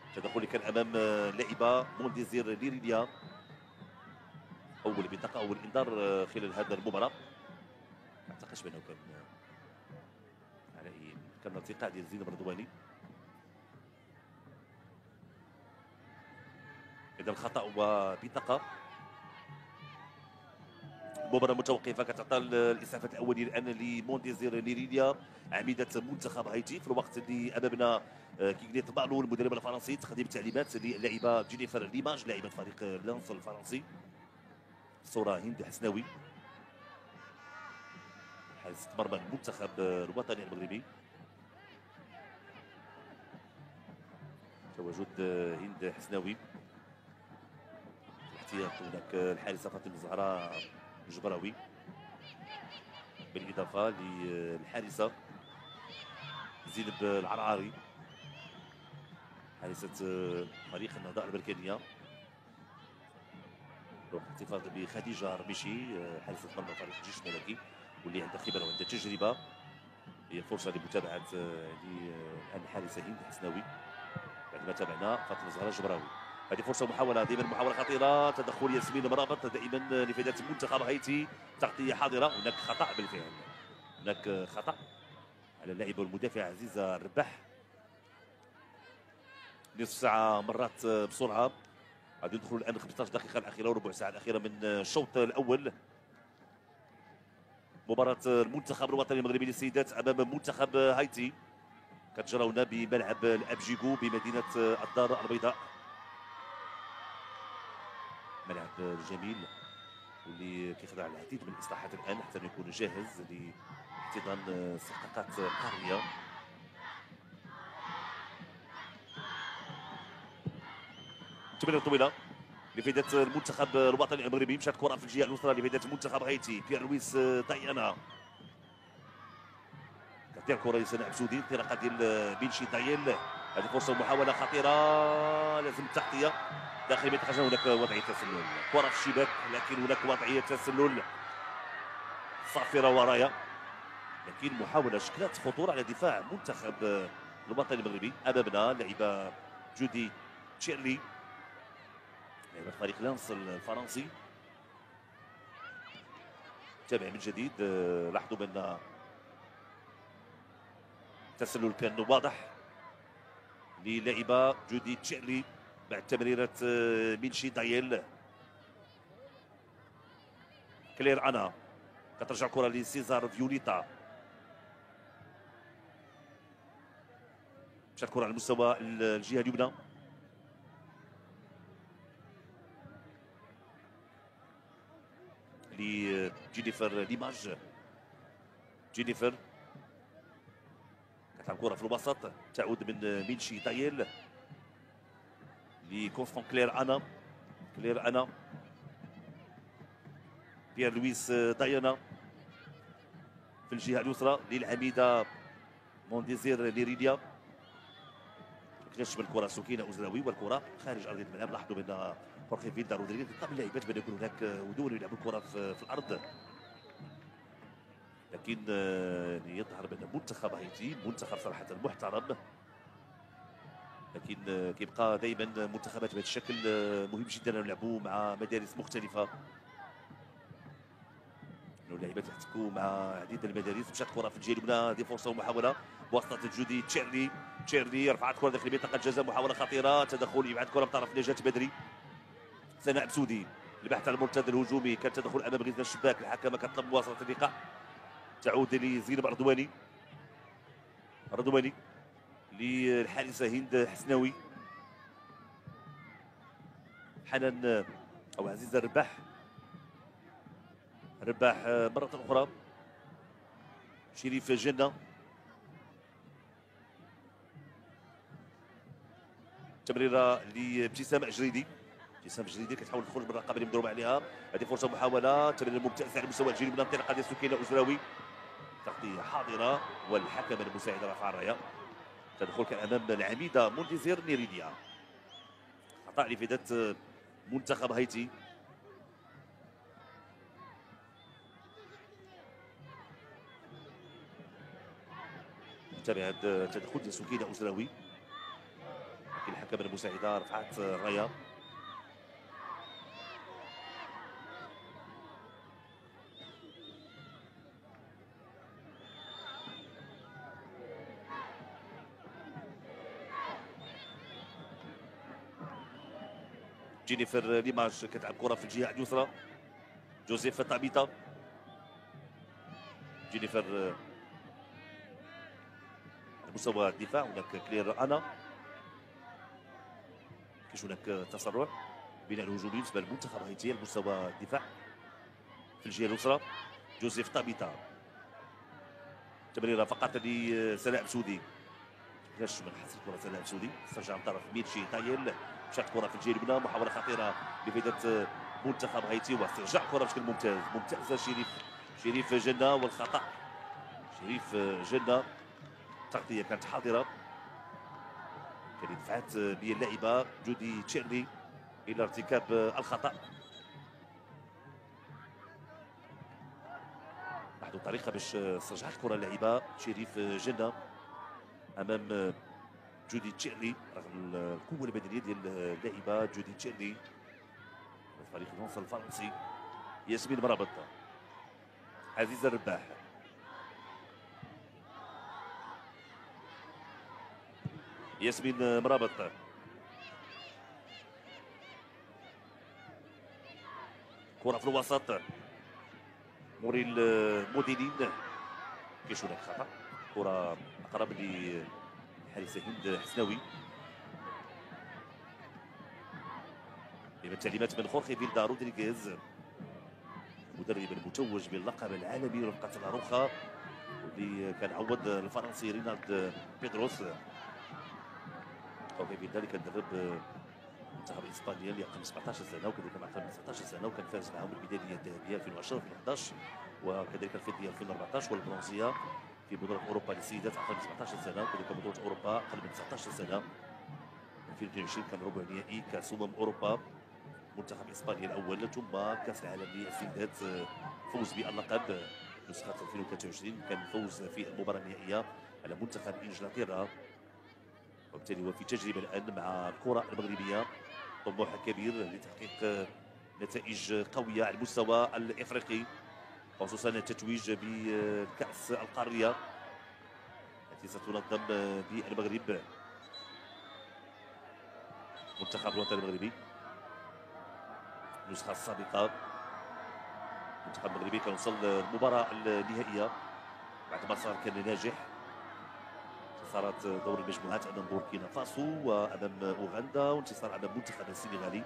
التدخل اللي كان امام لاعبه مونديزير ليريليا. اول بطاقه، اول انذار خلال هذا المباراه. ما اعتقدش بانه كان على كان ارتقاء ديال زين الردواني. اذا الخطا وبطاقه. المباراه متوقفه، كتعطى الاسعافات الاوليه الان لمونديزير ليريليا عميده منتخب هايتي، في الوقت اللي امامنا كيغليت بالو المدرب الفرنسي تقديم تعليمات للاعبه جينيفر ليماج لاعبه فريق لانس الفرنسي. صوره هند حسناوي حارس مرمى المنتخب الوطني المغربي. تواجد هند حسناوي. الاحتياط هناك الحارسه فاطمه الزهراء الجبراوي، بالاضافه للحارسه زينب العرعاري حارسه فريق النهضه البركانيه. احتفاظ بخديجه رميشي حارسه مرمى فريق الجيش الملكي، واللي عندها خبره وعندها تجربه. هي فرصه لمتابعه الان الحارسه هند حسناوي بعد ما تابعنا فاطمه الزهراء الجبراوي. هذه فرصه محاوله، دائما محاوله خطيره، تدخل ياسمين مرابط دائما لفائده منتخب هايتي. تغطيه حاضره، هناك خطا بالفعل، هناك خطا على اللاعب والمدافع عزيزه الرباح. نصف ساعه مرات بسرعه، غادي ندخلوا الان 15 دقيقه الاخيره وربع ساعه الاخيره من الشوط الاول. مباراه المنتخب الوطني المغربي للسيدات امام منتخب هايتي كتجرى هنا بملعب الابجيكو بمدينه الدار البيضاء. ملعب جميل واللي كيخضع العديد من الاصلاحات الان حتى يكون جاهز لاحتضان استحقاقات قاريه. تمريره طويله لفائده المنتخب الوطني المغربي، مشات كره في الجهه اليسرى لفائده منتخب هايتي. بيير لويس دايانا كتدير كره لسناء بسودي، انطلاقه ديال بنشي دايل. هذه فرصه ومحاوله خطيره، لازم التغطيه داخل منطقه الجزاء. هناك وضعيه تسلل، كره في الشباك، لكن هناك وضعيه تسلل صافره ورايا. لكن محاوله شكلت خطوره على دفاع منتخب الوطني المغربي. امامنا لاعبه جودي تشيرلي لاعبه فريق لانس الفرنسي. تابع من جديد، لاحظوا بان التسلل كان واضح للاعبه جودي تشيرلي بعد تمريره مينشي دايل. كلير انا كترجع الكره لسيزار فيوليتا، مشات الكره على مستوى الجهه اليمنى. لجينيفر ليماج. جينيفر كتلعب كره في الوسط، تعود من مينشي دايل لكونستون كلير انا. كلير انا بيير لويس دايانا في الجهه اليسرى للعميده مونديزير ليريليا. كتشمل الكره سكينه اوزراوي والكره خارج ارضيه الملعب. لاحظوا بان خورخي فيلدا رودريغيز طبعا اللاعبات بان يكون هناك ودور يلعبوا الكره في الارض. لكن يظهر بان منتخب هايتي منتخب صراحه محترم، لكن كيبقى دائما منتخبات بهذا الشكل مهم جدا يلعبوا مع مدارس مختلفه، انه اللاعبات يحتكوا مع عديد من المدارس. مشات كره في الجهه اليمنى، هذه فرصه ومحاوله بواسطه جودي تشيرلي. تشيرلي رفعت كره داخل منطقه الجزاء، محاوله خطيره، تدخل يبعد كره بطرف نجاة بدري. سناء بسودي البحث عن المرتد الهجومي، كان تدخل امام غزال الشباك، الحكم كطلب مواصله اللقاء. تعود لزينب الردواني. الردواني للحارسه هند حسناوي. حنان او عزيزه الرباح. الرباح مره اخرى. شريف جنه. تمريره لابتسام اجريدي ابتسام جديدة كتحاول تخرج من الرقابه اللي مضروب عليها. هذه فرصه محاوله تمرير ممتاز على المستوى الجيد من الانطلاقه ديال سكينه أزراوي. تغطيه حاضره والحكم المساعد رفع الرايه. تدخل كان امام العميده مونتيزير نيريديا. خطا لفائده منتخب هايتي. نتابع هذا التدخل ديال سكينه أزراوي، لكن الحكم المساعده رفعت الرايه. جينيفر ليماج كتلعب كره في الجهه اليسرى. جوزيف طابيتا. جينيفر على مستوى الدفاع هناك كلير انا. كاش هناك تسرع بناء الهجومي بالنسبه للمنتخب الهايتي على مستوى الدفاع في الجهه اليسرى. جوزيف طابيتا. تمريره فقط لسناء بسودي. علاش ما نحس الكره سناء بسودي استرجع من طرف ميرشي طايل. مشات الكره في الجهه اليمنى. محاوله خطيره لفائده منتخب هايتي واسترجاع الكره بشكل ممتاز. ممتازه شريف جنة والخطا. شريف جنة التغطيه كانت حاضره، كانت دفعت بها اللاعبه جودي تشيرلي الى ارتكاب الخطا. عنده طريقه باش استرجعت الكره اللاعبه شريف جنة امام جودي تشيرلي رغم القوه البدنيه ديال اللاعبه جودي تشيرلي. فريق النصر الفرنسي. ياسمين مرابط. عزيزه الرباح. ياسمين مرابط. كره في الوسط. موريل موديلين. كاينش هناك خطا. كره اقرب لحارسه هند حسناوي. تعليمات من خورخي فيلدا رودريغيز المدرب المتوج باللقب العالمي رفقة لاروخا واللي كان عوض الفرنسي رينارد بيدروس. خورخي فيلدا اللي كان درب منتخب اسبانيا اللي اقل من 17 سنه وكذلك مع اقل من 19 سنه وكان فاز معهم بالميداليه الذهبيه 2010 2011 وكذلك الفضيه 2014 والبرونزيه في بطوله اوروبا للسيدات اقل من 17 سنه وكذلك بطوله اوروبا اقل من 19 سنه. 2022 كان ربع نهائي كاس اوروبا منتخب اسبانيا الاول ثم كاس العالم للسيدات فوز باللقب نسخه 2023 كان فوز في المباراه النهائيه على منتخب انجلترا. وبالتالي هو في تجربه الان مع الكره المغربيه طموح كبير لتحقيق نتائج قويه على المستوى الافريقي خصوصا التتويج بالكاس القاريه التي ستنظم بالمغرب. منتخب الوطني المغربي النسخه السابقه المنتخب المغربي كان وصل للمباراه النهائيه بعد مسار كان ناجح. انتصارات دور المجموعات امام بوركينا فاسو وامام اوغندا وانتصار امام المنتخب السنغالي.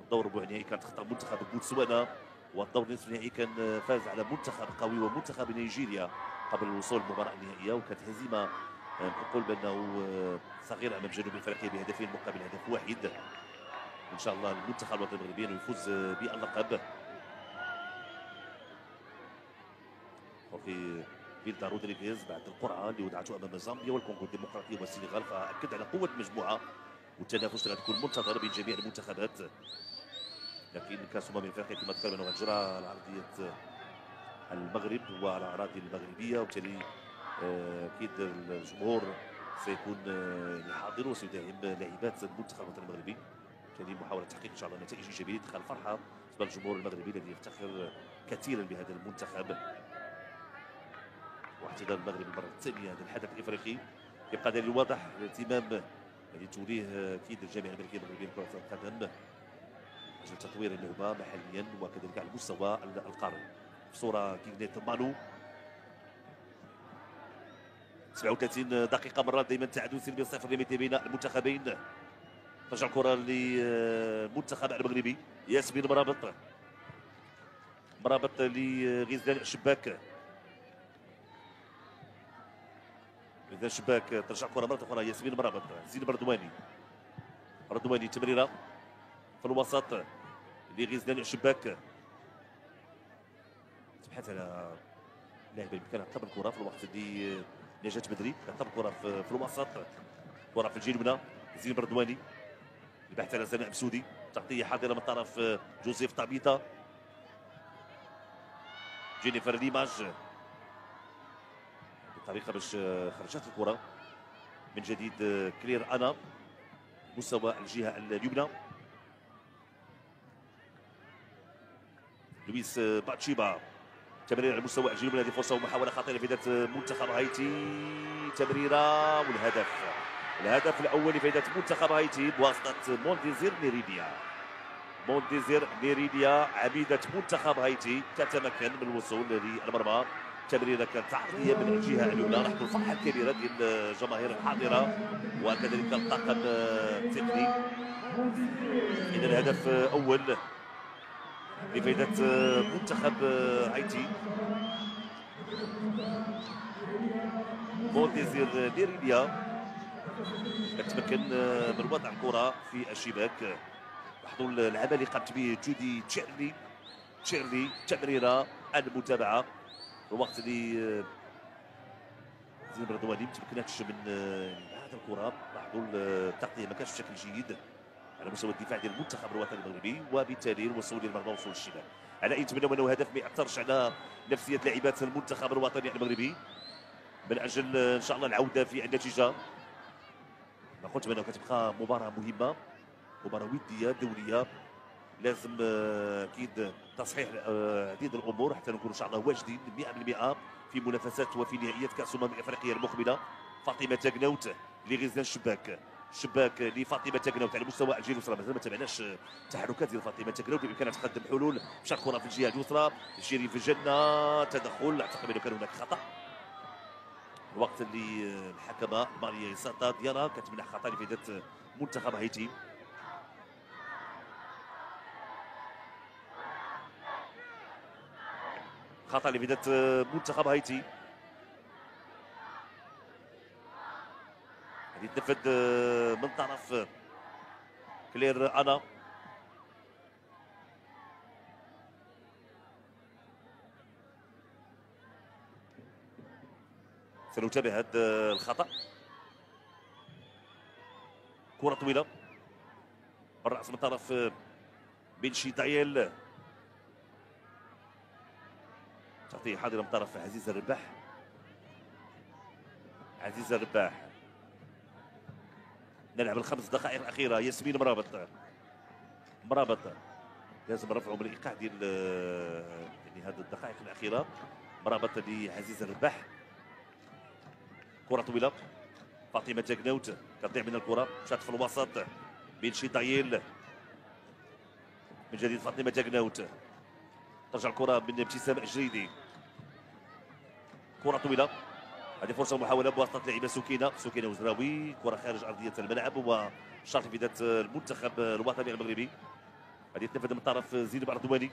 الدور الربع النهائي كان تخطى منتخب بوتسوانا والدور النصف النهائي كان فاز على منتخب قوي ومنتخب نيجيريا قبل الوصول للمباراه النهائيه وكانت هزيمه نقول بانه صغيره امام جنوب افريقيا بهدفين مقابل هدف واحد. ان شاء الله المنتخب الوطني المغربي يفوز باللقب. وفي فيلدا رودريغيز بعد القرعه اللي وضعته امام زامبيا والكونغو الديمقراطيه والسنغال فاكد على قوه المجموعه والتنافس اللي غتكون منتظر بين جميع المنتخبات. لكن كاس افريقيا كما ذكر انه غتجرى على ارضيه المغرب وعلى اراضي المغربيه وبالتالي اكيد الجمهور سيكون حاضر وسيدعم لاعبات المنتخب الوطني المغربي. بالتالي محاوله تحقيق ان شاء الله نتائج ايجابيه تدخل فرحه بالنسبه للجمهور المغربي الذي يفتخر كثيرا بهذا المنتخب. واحتضان المغرب المره الثانيه هذا الحدث الافريقي يبقى دليل واضح الاهتمام الذي توليه اكيد الجامعه الامريكيه المغربيه لكره القدم اجل تطوير اللعبه محليا وكذلك على المستوى القاري. في صوره كيغنيت مانو 37 دقيقه مرات دائما تعادل سلبي 0 بين المنتخبين. ترجع الكره للمنتخب المغربي. ياسمين مرابط لغزلان الشباك. غزلان الشباك ترجع الكره مره اخرى. ياسمين مرابط. زين رضواني تمريره في الوسط لغزلان الشباك، تبحث على لاعب بامكانها طلب الكره في الوقت اللي نجاة بدري طلب الكره في الوسط، كره في الجهه اليمنى زين بردواني البحث على سناء مسودي، تغطيه حاضره من طرف جوزيف طابيتا، جينيفر ليماج بطريقه باش خرجت الكره من جديد. كلير انا مستوى الجهه اليمنى، لويس باتشيبا تمرير على مستوى الجهه اليمنى، هذه فرصه ومحاوله خطيره في ذات منتخب هايتي، تمريره والهدف الاول لفائده منتخب هايتي بواسطه مونديزير نيريديا. مونديزير نيريديا عميده منتخب هايتي تتمكن من الوصول للمرمى، تمريره كانت عرضيه من الجهه اليمنى، لاحظوا الفرحه الكبيره ديال الجماهير الحاضره وكذلك الطاقم التقني. اذا الهدف اول لفائده منتخب هايتي. مونديزير نيريديا كتمكن من وضع الكره في الشباك. لاحظوا العمل اللي قامت به جودي تشيرلي تمريره المتابعه الوقت اللي زين بردواني ما تمكناتش من هذا الكره. لاحظوا التغطيه ما كانش بشكل جيد على مستوى الدفاع ديال المنتخب الوطني المغربي، وبالتالي الوصول للمرمى وصول الشباك. على ان نتمنوا انه هدف ما ياثرش على نفسيه لاعبات المنتخب الوطني المغربي من اجل ان شاء الله العوده في النتيجه. ما قلت بانه كتبقى مباراه مهمه، مباراه وديه دوليه، لازم اكيد تصحيح عديد الامور حتى نكونوا ان شاء الله واجدين 100% في منافسات وفي نهائيات كاس افريقيا المقبله. فاطمه تاكناوت لغزلان الشباك لفاطمه تاكناوت على مستوى الجهه اليسرى. مازال ما تابعناش تحركات ديال فاطمه تاكناوت، بامكانها تقدم حلول، مشات الكره في الجهه اليسرى، شريف الجنه تدخل، اعتقد انه كان هناك خطا الوقت اللي الحكمه ماريا ساتا ديالا كتمنح خطا لفائده منتخب هايتي. خطا لفائده منتخب هايتي، هذه تنفذ من طرف كلير انا. سنتابع هذا الخطا. كره طويله الراس من طرف بنشي دايل، تغطيه حاضره من طرف عزيزه الرباح. عزيزه الرباح نلعب الخمس دقائق الاخيره. ياسمين مرابط لازم نرفعوا من الايقاع ديال يعني هذه الدقائق الاخيره. مرابط لعزيزه الرباح، كره طويله فاطمه تاكناوت كتضيع من الكره، مشات في الوسط بنشي دايل من جديد. فاطمه تاكناوت ترجع الكره من ابتسام الجريدي، كره طويله، هذه فرصه محاوله بواسطه لاعبه سكينه وزراوي، كره خارج ارضيه الملعب وشرط في ذات المنتخب الوطني المغربي. هذه تنفذ من طرف زينب اردواني،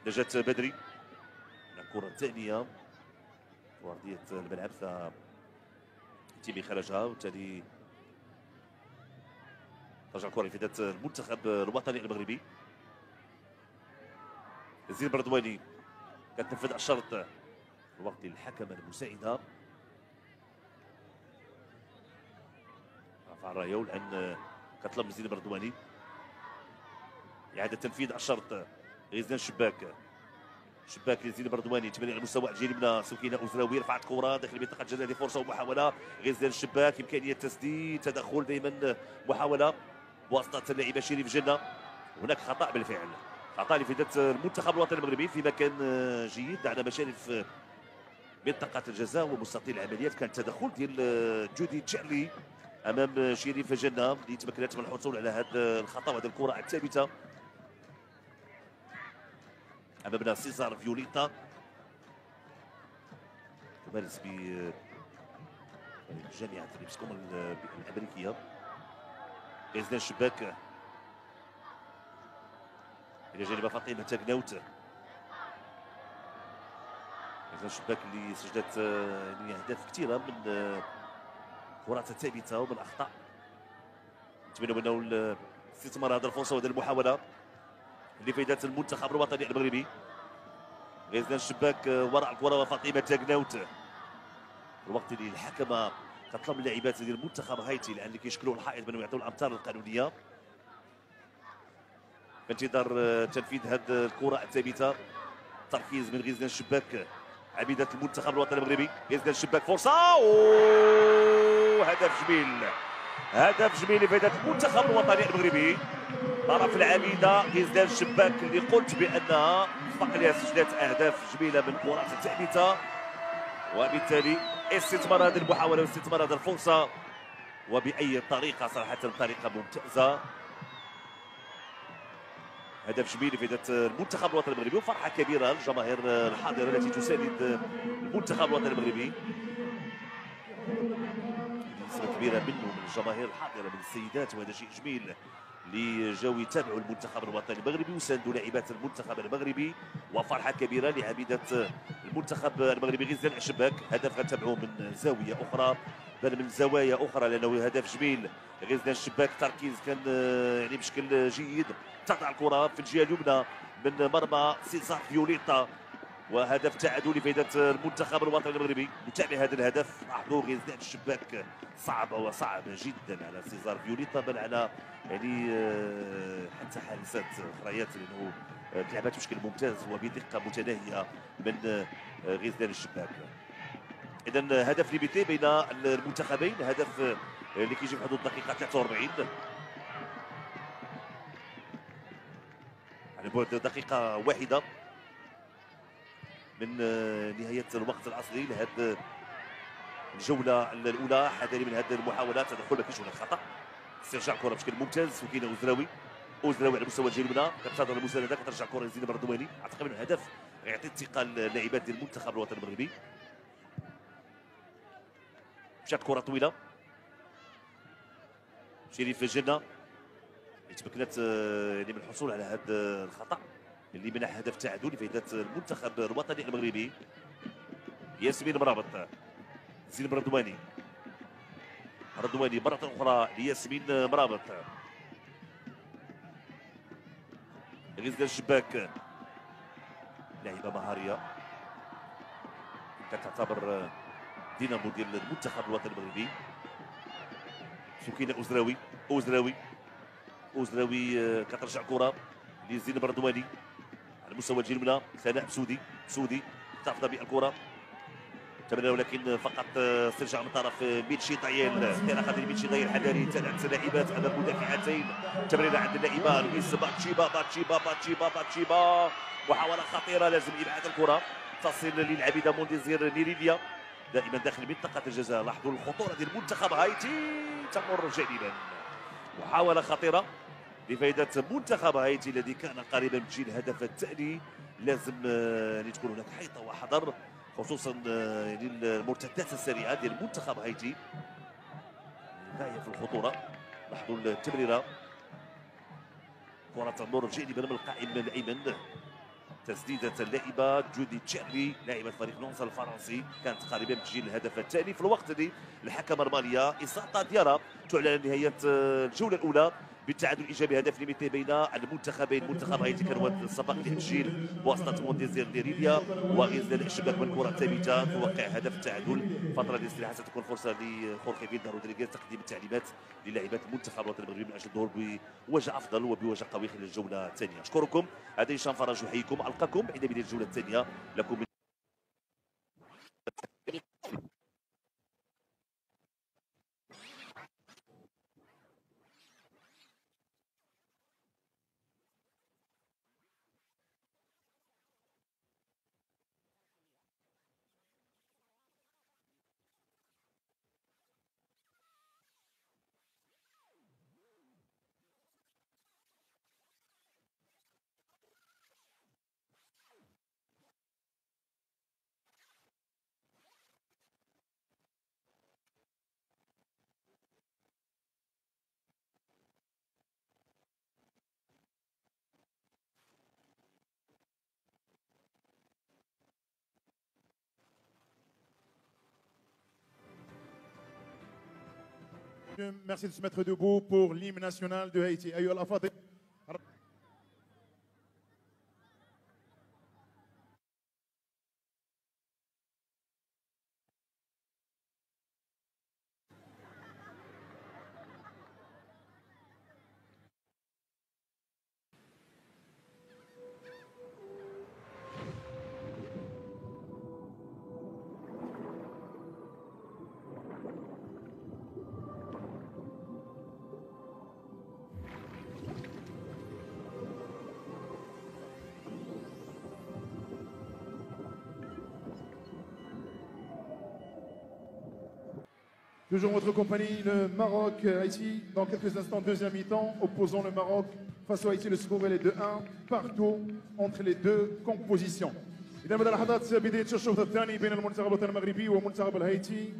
نجاة بدري، الكره الثانيه في ارضيه الملعب يتم اخراجها، وبالتالي ترجع الكره في ذات المنتخب الوطني المغربي. زين بردواني كتنفذ الشرط في وقت الحكم المساعده رفع الرايه، لان كطلب زين بردواني اعاده تنفيذ الشرط. غزلان شباك لزين بردواني، تمرير على مستوى الجهه اليمنى، سكينه اوزراوي رفعت كره داخل منطقه الجزاء، هذه فرصه ومحاوله. غزلان الشباك امكانيه تسديد، تدخل دائما، محاوله بواسطه اللاعبه شريف جنه. هناك خطا بالفعل، خطا لفائده المنتخب الوطني المغربي في مكان جيد على مشارف منطقه الجزاء ومستطيل العمليات. كان تدخل ديال جودي تشارلي امام شريف جنه اللي تمكنت من الحصول على هذا الخطا وهذه الكره الثابته امامنا. سيزار فيوليتا تمارس بجامعه ليبسكوم الامريكيه. غزلان الشباك الى جانب فاطمه تاكناوت. غزلان الشباك اللي سجلت يعني اهداف كثيره من كرات ثابته ومن اخطاء. نتمنى انه استثمار هذه الفرصه وهذه المحاوله لفائده المنتخب الوطني المغربي. غزلان الشباك وراء الكره وفاطمه تاكناوت، الوقت اللي الحكم كطلب اللاعبات ديال المنتخب هايتي لان كيشكلوا الحائط بانهم يعطيو الامتار القانونيه في انتظار تنفيذ هذه الكره الثابته. تركيز من غزلان الشباك عبيده المنتخب الوطني المغربي. غزلان الشباك فرصه، هدف جميل، هدف جميل لفائده المنتخب الوطني المغربي. طرف العميده غزلان الشباك اللي قلت بانها سبق لها سجلت اهداف جميله من كرات ثابته، وبالتالي استثمار هذه المحاوله واستثمار هذه الفرصه وباي طريقه، صراحه طريقه ممتازه. هدف جميل لفائده المنتخب الوطني المغربي وفرحه كبيره للجماهير الحاضره التي تساند المنتخب الوطني المغربي. نسبه كبيره منه من الجماهير الحاضره من السيدات، وهذا شيء جميل اللي جاوا يتابعوا المنتخب الوطني المغربي وساندوا لاعبات المنتخب المغربي، وفرحه كبيره لعبيده المنتخب المغربي غزلان الشباك. هدف غنتابعوه من زاويه اخرى بل من زوايا اخرى لانه هدف جميل. غزلان الشباك تركيز كان يعني بشكل جيد، تضع الكره في الجهه اليمنى من مرمى سيسار فيوليتا، وهدف تعادل لفائده المنتخب الوطني المغربي. نتابع هذا الهدف، لاحظوا غزلان الشباك صعب وصعب جدا على سيزار فيوليتا بل على يعني حتى حارسات اخريات لانه تلعبت بشكل ممتاز وبدقه متناهيه من غزلان الشباك. اذا هدف ليميتي بين المنتخبين، هدف اللي كيجي في حدود الدقيقه 43 على بعد دقيقه واحده من نهايه الوقت الاصلي لهذه الجوله الاولى. حذري من هذه المحاولات، تدخل ما كاينش هنا خطا، استرجاع الكره بشكل ممتاز. وكاين اوزراوي على مستوى الجهه اليمنى كتنتظر المسانده، كترجع الكره لزينب الردواني. اعتقد انه الهدف غيعطي الثقه للاعبات ديال المنتخب الوطني المغربي. مشات كره طويله، شريف جنه تمكنت يعني من الحصول على هذا الخطا اللي منح هدف تعادل لفائده المنتخب الوطني المغربي. ياسمين مرابط، زينب الردواني مرة أخرى لياسمين مرابط. غزلان الشباك لاعبة مهارية تعتبر دينامو ديال المنتخب الوطني المغربي. سكينة أوزراوي كترجع كرة لزينب الردواني على مستوى الجهة اليمنى. سناء بسودي تحتفظ بالكرة تمريره، ولكن فقط استرجاع من طرف ميتشي طايل. انطلاقه ديال ميتشي طايل الحذري، 3 لاعبات امام مدافعتين. تمريره عند اللاعبه لويس باتشيبا. محاوله خطيره، لازم ابعاد الكره تصل للعبيده مونديزير نيريليا دائما داخل منطقه الجزاء. لاحظوا الخطوره ديال المنتخب هايتي تمر جانبا. محاوله خطيره لفائده منتخب هايتي الذي كان قريبا من تسجيل الهدف التالي. لازم يعني تكون هناك حيطه وحذر، خصوصا يعني المرتدات السريعه ديال المنتخب هايتي غايه في الخطوره. لاحظوا التمريره، كره تمر جانبا من القائم الايمن. تسديده اللاعبه جودي تشارلي لاعبه فريق نونس الفرنسي كانت قريبه من تسجيل الهدف الثاني. في الوقت اللي الحكم الماليه اساطه ديارة تعلن نهايه الجوله الاولى بالتعادل الايجابي هدف ليميتي بين المنتخبين. منتخب هايتي كان سبق لتسجيل بواسطه مونديزير ليريليا وغزلان الشباك من كره ثابته توقع هدف التعادل. فتره الاستراحه ستكون فرصه لخورخي فيلدا رودريغيز تقديم التعليمات للاعبات المنتخب الوطني المغربي من اجل الظهور بوجه افضل وبوجه قوي خلال الجوله الثانيه. اشكركم، هذا هشام فرج يحييكم، القاكم عند بدايه الجوله الثانيه لكم. Merci de se mettre debout pour l'hymne national de Haïti. أيها الأفاضل. Toujours votre compagnie, le Maroc, Haïti, dans quelques instants, deuxième mi-temps, opposant le Maroc face au Haïti, le score est 2-1, partout entre les deux compositions. إذا بدأ لحظات بداية الشوط الثاني بين المنتخب الوطني المغربي والمنتخب الهيتي.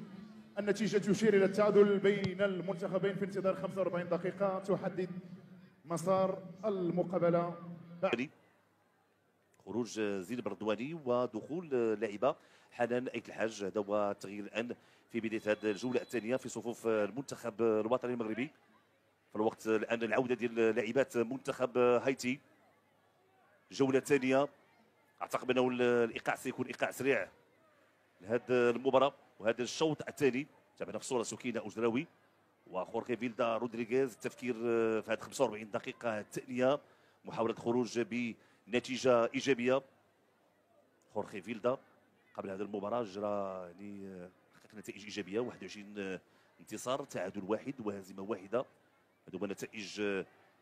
النتيجة تشير إلى التعادل بين المنتخبين في انتظار 45 دقيقة تحدد مسار المقابلة. خروج زين بردواني ودخول لاعبة حنان أيت الحاج. هذا هو التغيير الآن في بداية هذه الجولة الثانية في صفوف المنتخب الوطني المغربي. في الوقت الآن العودة ديال لاعبات منتخب هايتي. الجولة الثانية أعتقد أنه الإيقاع سيكون إيقاع سريع لهذه المباراة وهذا الشوط الثاني. تابعنا في الصورة سكينة أوجراوي وخورخي فيلدا رودريغيز. التفكير في هذه 45 دقيقة الثانية محاولة خروج بنتيجة إيجابية. خورخي فيلدا قبل هذه المباراة جرى يعني نتائج إيجابية 21 انتصار، تعادل واحد وهزيمة واحدة. هذو هما نتائج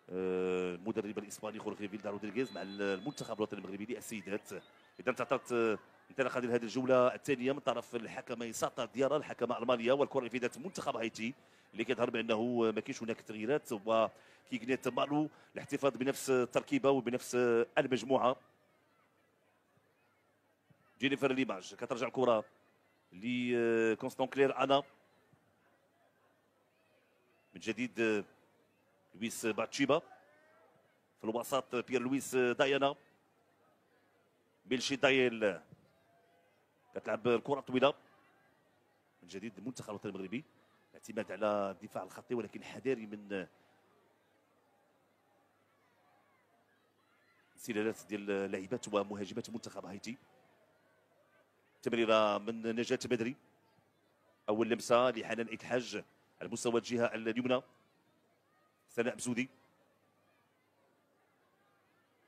المدرب الإسباني خورخي فيلدا رودريغيز مع المنتخب الوطني المغربي للسيدات. إذا انتظرت انطلاقة هذه الجولة الثانية من طرف الحكمة ساطا ديارا الحكمة ألمانيا والكرة في ذات منتخب هايتي اللي كيظهر بأنه ما كاينش هناك تغييرات وكيكنيت مالو الاحتفاظ بنفس التركيبة وبنفس المجموعة. جينيفر ليماج كترجع الكرة لكونستون كلير أنا من جديد. لويس باتشيبا في الوسط، بيير لويس دايانا، بيلشي دايل كتلعب الكرة طويلة من جديد. المنتخب الوطني المغربي اعتماد على الدفاع الخطي ولكن حذاري من انسلالات ديال لاعبات ومهاجمات منتخب هايتي. تمريره من نجاة بدري، اول لمسه لحنان ايت الحاج على مستوى الجهه اليمنى. سناء بزودي،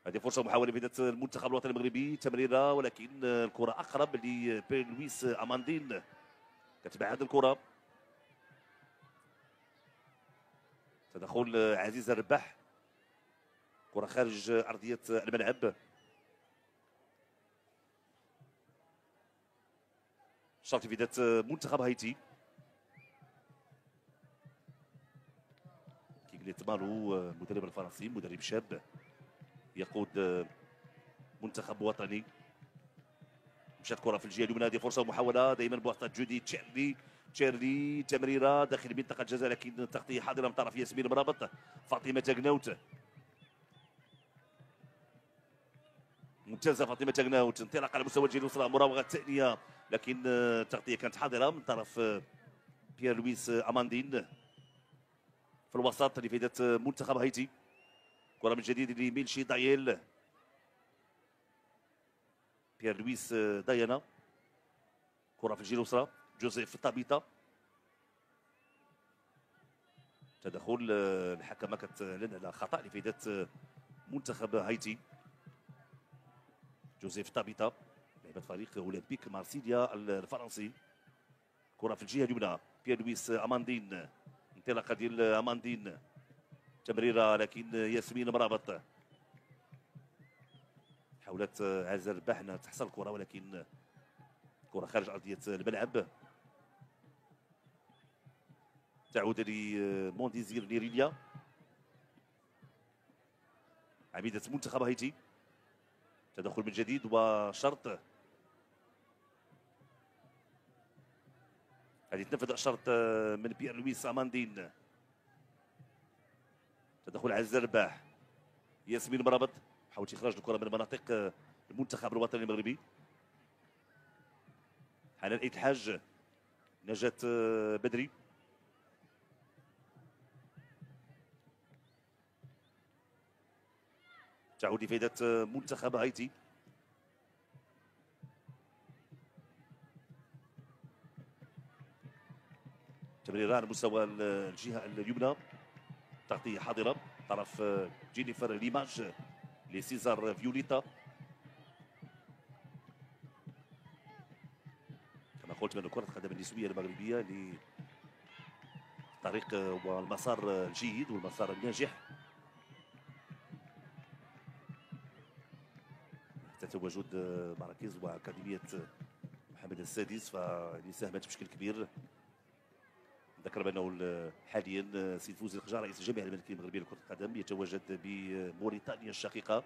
هذه فرصه محاوله بدايه المنتخب الوطني المغربي. تمريره ولكن الكره اقرب لويس اماندين كتبعد الكره. تدخل عزيز الرباح، كره خارج ارضيه الملعب. شرط في بدايه منتخب هايتي. كيغليت مالو المدرب الفرنسي مدرب شاب يقود منتخب وطني. مشات كره في الجهه اليمنى، هذه فرصه ومحاوله دائما بواسطه جودي تشيرلي تمريره داخل منطقه الجزاء لكن التغطيه حاضره من طرف ياسمين مرابط. فاطمه تاغناوت ممتازه، فاطمه تاغناوت انطلاقه على مستوى الجهه اليسرى، مراوغه ثانيه لكن التغطيه كانت حاضره من طرف بيير لويس اماندين في الوسط لفائده منتخب هايتي. كره من جديد لميلشي دايل، بيير لويس دايانا، كره في الجهه اليسرى جوزيف طابيتا. تدخل الحكمه كتعلن على خطا لفائده منتخب هايتي. جوزيف طابيتا لاعب فريق اولمبيك مارسيليا الفرنسي. كره في الجهه اليمنى بيير لويس اماندين، انطلاقه ديال اماندين، تمريره لكن ياسمين مرابط حاولت عزة الرباح انها تحصل الكره ولكن كره خارج ارضيه الملعب. تعود لمونديزير نيريليا عميدة منتخب هايتي. تدخل من جديد وشرط، هذه تنفذ الشرط من بيير لويس اماندين. تدخل عز الرباح، ياسمين مرابط حاولت اخراج الكره من مناطق المنتخب الوطني المغربي. حنان ايت الحاج، نجاة بدري، تعود لفائده منتخب هايتي. تمريره على مستوى الجهه اليمنى، تغطيه حاضره طرف جينيفر ليماج لسيزار فيوليتا. كما قلت من كره القدم النسويه المغربيه لطريق والمسار الجيد والمسار الناجح حتى تواجد مراكز واكاديميه محمد السادس فاللي ساهمت بشكل كبير. ذكر بانه حاليا سيد فوزي القجار رئيس الجامعه الملكيه المغربيه لكره القدم يتواجد بموريتانيا الشقيقه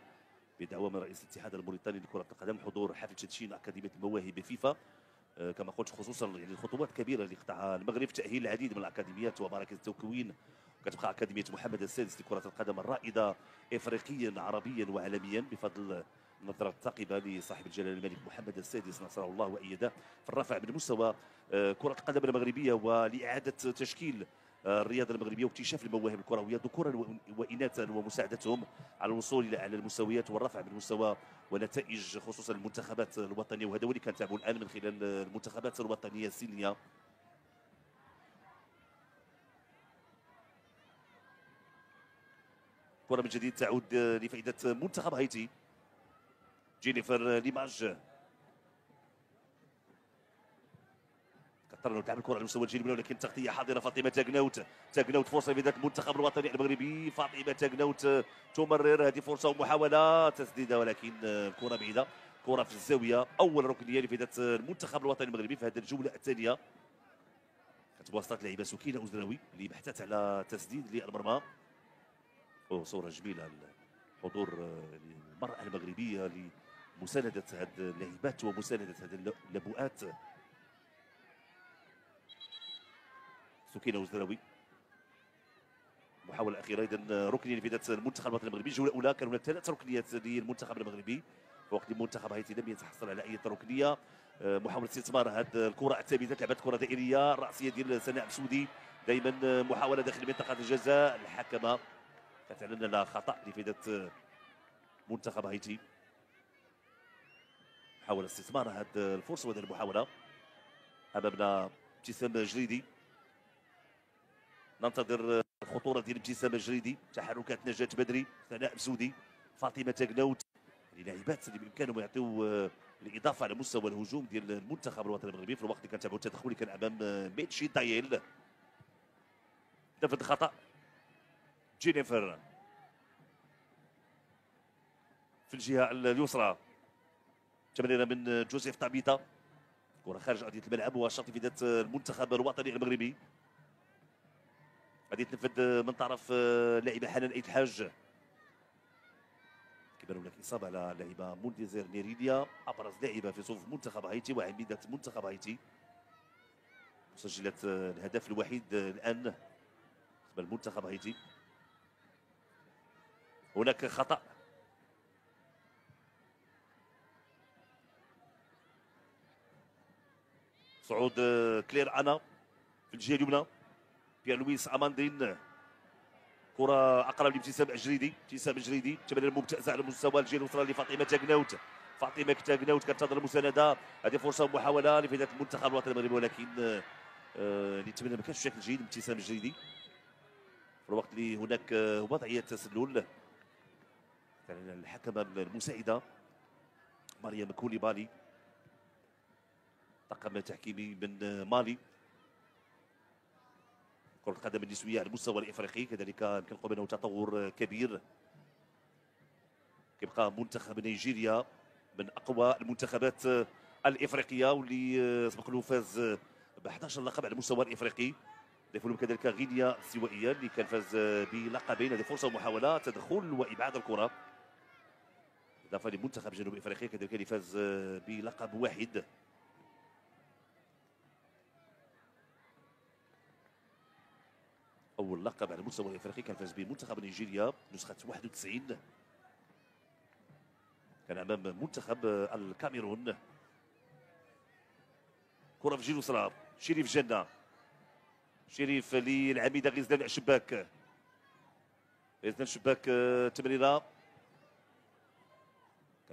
بدعوه من رئيس الاتحاد الموريتاني لكره القدم حضور حفل تدشين اكاديميه المواهب فيفا. كما قلت خصوصا يعني خطوات كبيره اللي قطعها المغرب في تاهيل العديد من الاكاديميات ومراكز التكوين. كتبقى اكاديميه محمد السادس لكره القدم الرائده افريقيا عربيا وعالميا بفضل النظرة الثاقبة لصاحب الجلالة الملك محمد السادس نصره الله وأيده في الرفع من مستوى كرة القدم المغربية ولإعادة تشكيل الرياضة المغربية واكتشاف المواهب الكروية ذكورا وإناثا ومساعدتهم على الوصول إلى أعلى المستويات والرفع من مستوى ونتائج خصوصا المنتخبات الوطنية. وهذا هو اللي كنتابعوا الآن من خلال المنتخبات الوطنية السنية. كرة من جديد تعود لفائدة منتخب هايتي. جينيفر ليماج كثر تلعب الكره على المستوى الجانبي ولكن تغطيه حاضره. فاطمه تاغناوت فرصه لفائده المنتخب الوطني المغربي. فاطمه تاغناوت تمرر هذه فرصه ومحاوله تسديده ولكن الكره بعيده. كره في الزاويه. اول ركنيه لفائده المنتخب الوطني المغربي في هذه الجوله الثانيه. كتواصلت لعيبه سكينه اوزراوي اللي بحثت على تسديد للمرمى. صوره جميله حضور المراه المغربيه مساندة هذه اللاعبات ومساندة هذه اللبؤات. سكينة وزراوي المحاولة الأخيرة إذا ركنية لفائدة المنتخب الوطني المغربي. الجولة الأولى كان هناك 3 ركنيات للمنتخب المغربي وقت المنتخب هايتي لم يتحصل على أي ركنية. محاولة استثمار هذه الكرة الثابتة لعبت كرة دائرية رأسية ديال سناء مسودي دائما محاولة داخل منطقة الجزاء. الحكمة كتعلن لها خطأ لفائدة منتخب هايتي. حاول استثمار هذه الفرصه وهذه المحاوله. امامنا ابتسام جريدي. ننتظر الخطوره ديال ابتسام جريدي. تحركات نجاة بدري ثناء مسودي فاطمه تاغناوت لاعبات اللي بامكانهم يعطيو الاضافه على مستوى الهجوم ديال المنتخب الوطني المغربي في الوقت اللي كنتابعوا التدخل اللي كان امام ميتشي دايل. نفذ خطا جينيفر في الجهه اليسرى. تمريره من جوزيف طابيتا. كره خارج ارضيه الملعب وشاط فائده المنتخب الوطني المغربي. غادي تنفذ من طرف لاعبه حنان ايت الحاج. كيبان هناك اصابه على لاعبه مونديزير نيريديا ابرز لاعبه في صفوف منتخب هايتي وعميده منتخب هايتي. مسجلت الهدف الوحيد الان بالنسبه لمنتخب هايتي. هناك خطا صعود كلير انا في الجهه اليمنى. بيير لويس اماندين. كره اقرب لابتسام الجريدي. ابتسام الجريدي تمريره ممتازه على مستوى الجهه اليسرى لفاطمه تاغناوت. فاطمه تاغناوت كتنتظر المسانده. هذه فرصه ومحاوله لفائده المنتخب الوطني المغربي ولكن اللي تمنى ما كانش بشكل جيد ابتسام الجريدي في الوقت اللي هناك وضعيه تسلل. كان الحكمه المساعده مريم كوليبالي طاقم تحكيمي من مالي. كرة القدم النسوية على المستوى الافريقي كذلك كنلقوا بانه تطور كبير. كيبقى منتخب نيجيريا من اقوى المنتخبات الافريقيه واللي سبق له فاز ب 11 لقب على المستوى الافريقي. ضيف لهم كذلك غينيا السوائيه اللي كان فاز بلقبين. هذه فرصه ومحاوله تدخل وابعاد الكره. اضافه لمنتخب جنوب افريقيا كذلك اللي فاز بلقب واحد. اول لقب على المستوى الافريقي كان فاز به منتخب نيجيريا نسخه 91 كان امام منتخب الكاميرون. كره في جهه اليسرى شريف جنه. شريف للعميده غزلان شباك. غزلان شباك تمريره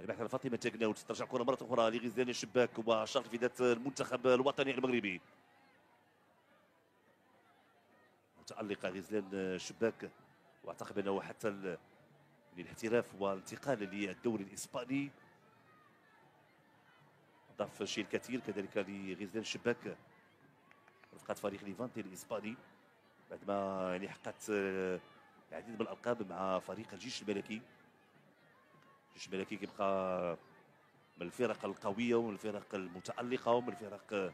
البحث عن فاطمه تاكناوت، ترجع كره مره اخرى لغزلان الشباك وشرط في ذات المنتخب الوطني المغربي. متالقه غزلان الشباك، واعتقد انه حتى للاحتراف والانتقال للدوري الاسباني ضاف شيء الكثير كذلك لغزلان الشباك رفقه فريق ليفانتي الاسباني بعدما يعني حققت العديد من الالقاب مع فريق الجيش الملكي. الجيش الملكي كيبقى من الفرق القويه ومن الفرق المتالقه ومن الفرق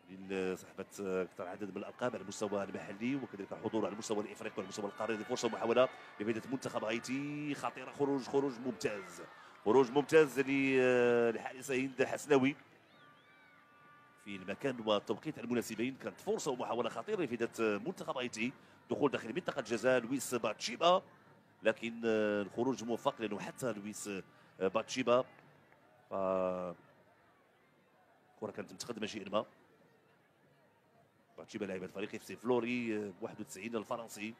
اللي صاحبت اكثر عدد من الالقاب على المستوى المحلي وكذلك الحضور على المستوى الافريقي والمستوى القاري. فرصه محاوله لفائده منتخب هايتي خطيره، خروج ممتاز، خروج ممتاز للحارسه هند حسناوي في المكان والتوقيت المناسبين. كانت فرصه ومحاوله خطيره لفائده منتخب هايتي، دخول داخل منطقه الجزاء لويس باتشيبا، لكن الخروج موفق لانه حتى لويس باتشيبا الكره كانت متقدمه شيئا ما. باتشيبا لاعب فريق اف سي فلوري 91 الفرنسي.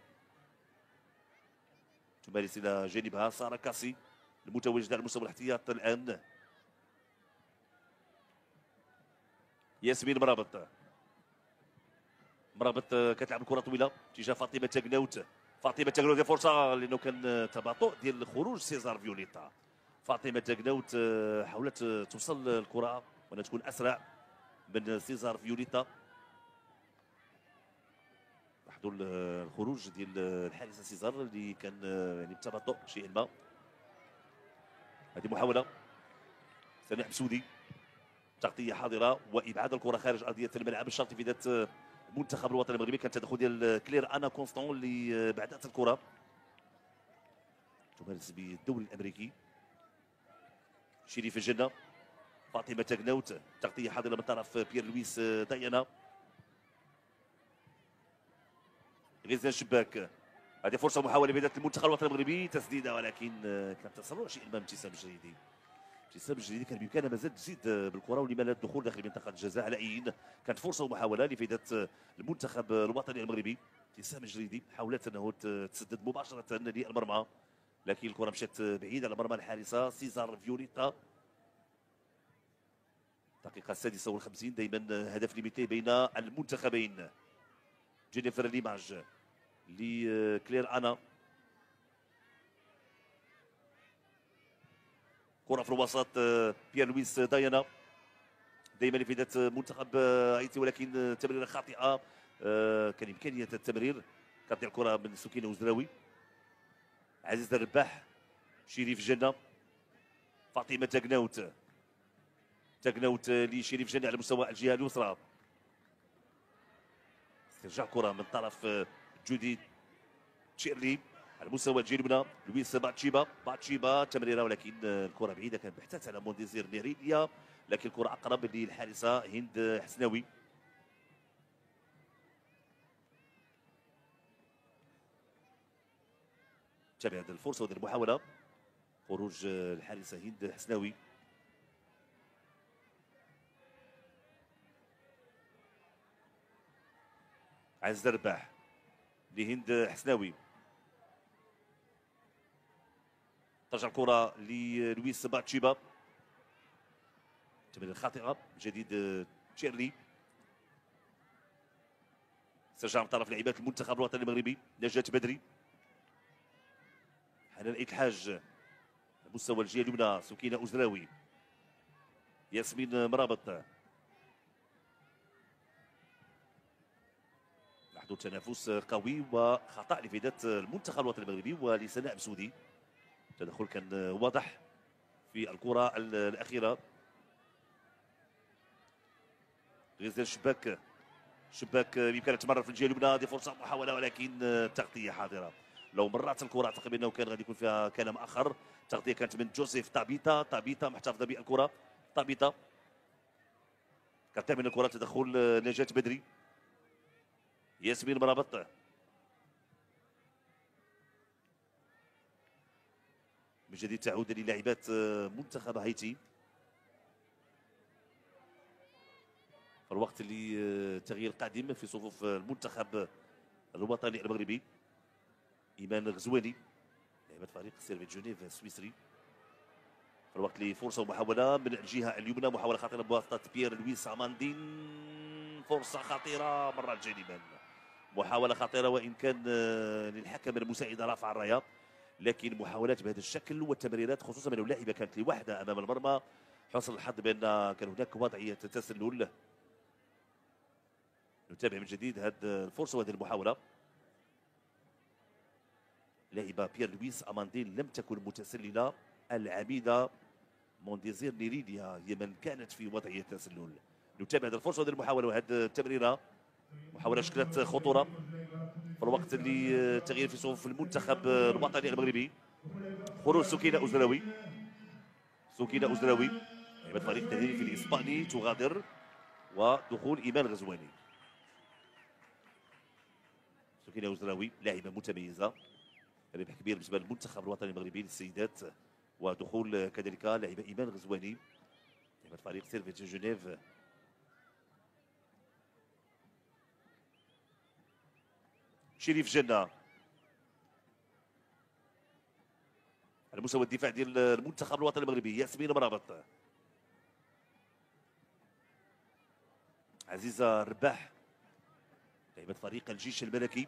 تمارس الى جانبها ساره كاسي المتواجده على مستوى الاحتياط الان. ياسمين مرابط كتلعب الكره طويله اتجاه فاطمه تاكناوت. فاطمه تاكناوت فرصه لانه كان تباطؤ ديال خروج سيزار فيوليتا. فاطمه تاكناوت حاولت توصل الكره وانها تكون اسرع من سيزار فيوليتا. لاحظوا الخروج ديال الحارس سيزار اللي كان يعني بتباطؤ شيئا ما. هذه محاوله سامح مسودي، تغطيه حاضره وابعاد الكره خارج ارضيه الملعب الشرطي في ذات المنتخب الوطني المغربي. كان تدخل ديال كلير انا كونستون اللي بعدت الكره. تمارس بالدوري الامريكي. شريف الجنه، فاطمه تاكناوت، تغطيه حاضره من طرف بيير لويس دايانا. غزلان الشباك، هذه فرصه محاوله بدايه المنتخب الوطني المغربي، تسديده ولكن كان تسرع شيئا ما من ابتسام الجريدي. ابتسام الجريدي كان بامكانها مازال تزيد بالكره ولما لا الدخول داخل منطقه الجزاء على اين. كانت فرصه ومحاوله لفائده المنتخب الوطني المغربي. ابتسام الجريدي حاولت انه تسدد مباشره للمرمى لكن الكره مشات بعيده على مرمى الحارسه سيزار فيوليتا. الدقيقه 56 دائما هدف ليميتي بين المنتخبين. جينيفر ليماج لكلير انا، كره في الوسط بيير لويس دايانا دائما لفائده منتخب هايتي ولكن تمريره خاطئه. كان امكانيه التمرير. كتضيع الكره من سكينه وزراوي. عزيز الرباح، شريف جنه، فاطمه تاكناوت لشريف جنه على مستوى الجهه اليسرى. استرجاع كره من طرف جودي تشيرلي على مستوى الجهه اليمنى. لويس باتشيبا تمريره ولكن الكره بعيده، كان بحثت على مونديزير نيريليا لكن الكره اقرب للحارسه هند حسناوي. تابع هذه الفرصه وهذه المحاوله، خروج الحارسه هند حسناوي. عز الرباح لهند حسناوي، ترجع الكره للويس باتشيبا، تمريره خاطئه جديد تشيرلي. استرجاع من طرف لاعبات المنتخب الوطني المغربي. نجاة بدري، حنان إتحاج، مستوى الجهه اليمنى سكينه أزراوي، ياسمين مرابط. لاحظوا تنافس قوي وخطا لفائده المنتخب الوطني المغربي ولسناء مسودي. التدخل كان واضح في الكره الاخيره. غزال شباك بامكانه تمرر في الجهه اليمنى. هذه فرصه محاوله ولكن تغطيه حاضره. لو مرات الكره اعتقد انه كان غادي يكون فيها كلام اخر. التغطيه كانت من جوزيف طابيتا محتفظه بالكره. طابيتا كانت من الكره، تدخل نجاة بدري. ياسمين مرابط، من جديد تعود للاعبات منتخب هايتي في الوقت اللي تغيير قادم في صفوف المنتخب الوطني المغربي. ايمان غزواني لاعبة فريق سيرفيت جنيف السويسري في الوقت اللي فرصه ومحاوله من الجهه اليمنى، محاوله خطيره بواسطه بيير لويس اماندين، فرصه خطيره مرة جانبا، محاوله خطيره وان كان للحكم المساعد رافع الرايه، لكن محاولات بهذا الشكل والتمريرات خصوصا من اللاعبه كانت لوحدها امام المرمى، حسن الحظ بان كان هناك وضعيه تسلل. نتابع من جديد هذه الفرصه وهذه المحاوله. لاعبه بيير لويس اماندين لم تكن متسلله، العميده مونديزير نيريديا هي من كانت في وضعيه تسلل. نتابع هذه الفرصه وهذه المحاوله وهذه التمريره، محاوله شكلت خطوره في الوقت اللي تغيير في صفوف المنتخب الوطني المغربي. خروج سكينه اوزراوي، سكينه اوزراوي لاعبه فريق التهديف الاسباني تغادر، ودخول ايمان غزواني. سكينه اوزراوي لاعبه متميزه، ربح كبير بالنسبه للمنتخب الوطني المغربي للسيدات، ودخول كذلك لاعبه ايمان غزواني لاعبه فريق سيرفيت جنيف. شريف جنة على مستوى الدفاع ديال المنتخب الوطني المغربي. ياسمين مرابط، عزيزة رباح لاعبة فريق الجيش الملكي.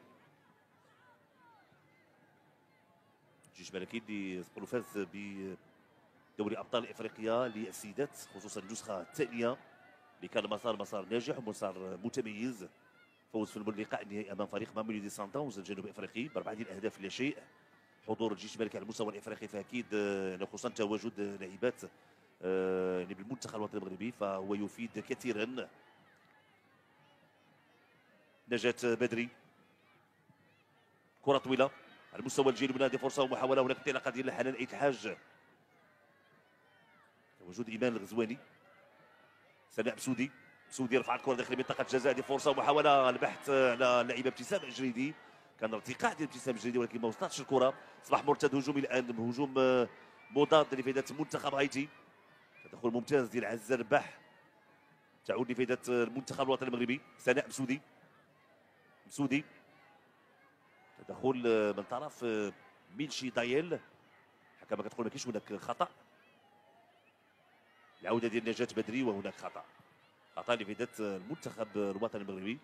الجيش الملكي اللي فاز بدوري ابطال افريقيا للسيدات، خصوصا النسخة الثانية اللي كان مسار ناجح ومسار متميز. فوز في اللقاء النهائي امام فريق ماموليدي سانتاونز الجنوب افريقي ب4 اهداف لا شيء. حضور الجيش الملكي على المستوى الافريقي فاكيد خصوصا تواجد لاعبات بالمنتخب الوطني المغربي فهو يفيد كثيرا. نجاة بدري، كرة طويلة على المستوى الجيل من هذه فرصة ومحاولة. هناك انطلاقة ديال حنان عيد الحاج، تواجد ايمان الغزواني، سناء مسودي يرفع الكره داخل منطقه الجزاء. هذه فرصه ومحاوله البحث على اللاعبه ابتسام الجريدي، كان ارتقاء ديال ابتسام الجريدي ولكن ما وصلتش الكره. اصبح مرتد هجومي الان، هجوم مضاد لفائده منتخب هايتي. تدخل ممتاز ديال عزه رباح تعود لفائده المنتخب الوطني المغربي. سناء مسودي تدخل من طرف ميلشي دايل، الحكم كتقول ما كاينش هناك خطا. العوده ديال نجاة بدري وهناك خطا لفائده المنتخب الوطني المغربي.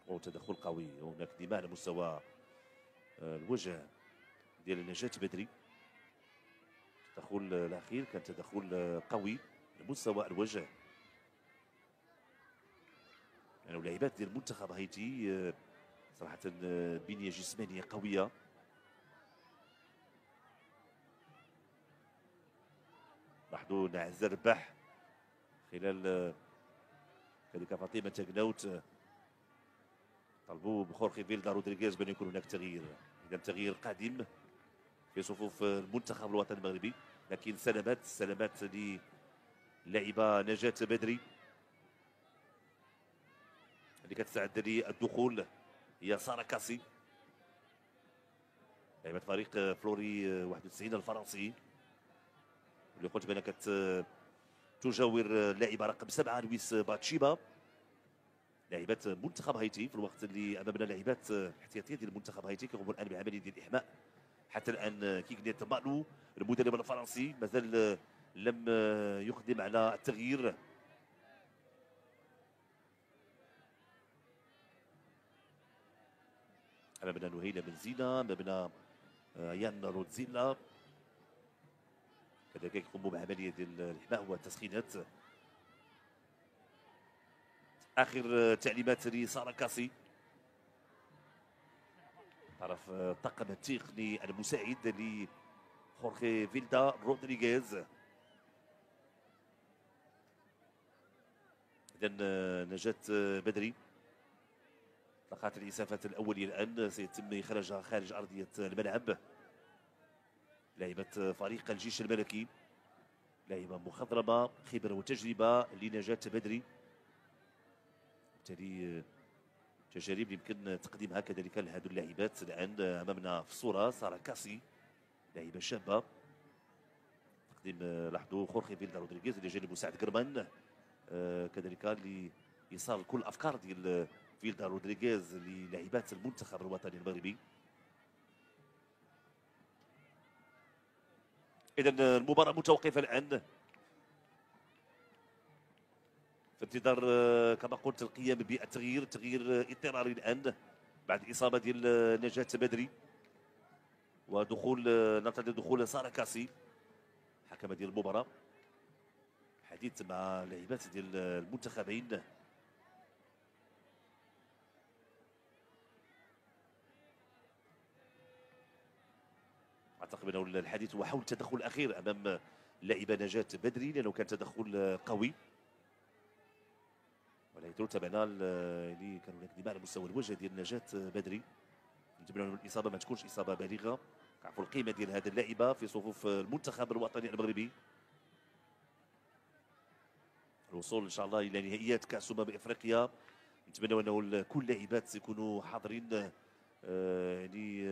وتدخل قوي، هناك دماء على مستوى الوجه ديال نجاة بدري. التدخل الاخير كان تدخل قوي على مستوى الوجه. يعني اللاعبات ديال المنتخب هايتي صراحه بنيه جسمانيه قويه. لاحظوا عزة رباح خلال كذلك فاطمه تاكناوت طلبوا بخورخي فيلدا رودريغيز بان يكون هناك تغيير، اذا تغيير قادم في صفوف المنتخب الوطني المغربي. لكن سلامات للاعبه نجاة بدري اللي كتساعد للدخول هي ساره كاسي لاعبه فريق فلوري 91 الفرنسي، اللي قلت بانها تجاور اللاعبه رقم 7 لويس باتشيبا لاعبات منتخب هايتي. في الوقت اللي امامنا لاعبات احتياطيه ديال المنتخب هايتي كيقوموا الان بعمليه ديال الاحماء. حتى الان كيغنيت مالو المدرب الفرنسي مازال لم يقدم على التغيير. امامنا نهيله بنزينا، امامنا يان رودزيلا كذلك يقوموا بعمليه ديال الاحماء والتسخينات. اخر تعليمات لساره كاسي طرف الطاقم التقني المساعد لخورخي فيلدا رودريغيز. اذا نجاة بدري لقاءات الاسعافات الاوليه الان سيتم اخراجها خارج ارضيه الملعب. لاعبه فريق الجيش الملكي، لاعبه مخضرمه خبره وتجربه لنجاة بدري، بالتالي تجارب يمكن تقديمها كذلك لهذو اللاعبات. الان امامنا في الصوره ساره كاسي لاعبه شابه تقديم. لاحظوا خورخي فيلدا رودريغيز اللي جانب مساعد كرمان كذلك لايصال كل الافكار ديال فيلدا رودريغيز للاعبات المنتخب الوطني المغربي. اذا المباراه متوقفه الان في انتظار كما قلت القيام بالتغيير، تغيير اضطراري الان بعد اصابه ديال نجاة بدري، ودخول ننتظر دخول سارة كاسي حكم ديال المباراه. حديث مع لاعبات ديال المنتخبين. اعتقد انه الحديث هو حول التدخل الاخير امام اللاعبه نجاة بدري، لانه كان تدخل قوي، ولكن تابعنا يعني كان هناك دماء على مستوى الوجه ديال نجاة بدري. نتمنى ان الاصابه ما تكونش اصابه بالغه. كنعرفوا القيمه ديال هذه اللاعبه في صفوف المنتخب الوطني المغربي. الوصول ان شاء الله الى نهائيات كاس افريقيا، نتمنى انه كل اللاعبات يكونوا حاضرين يعني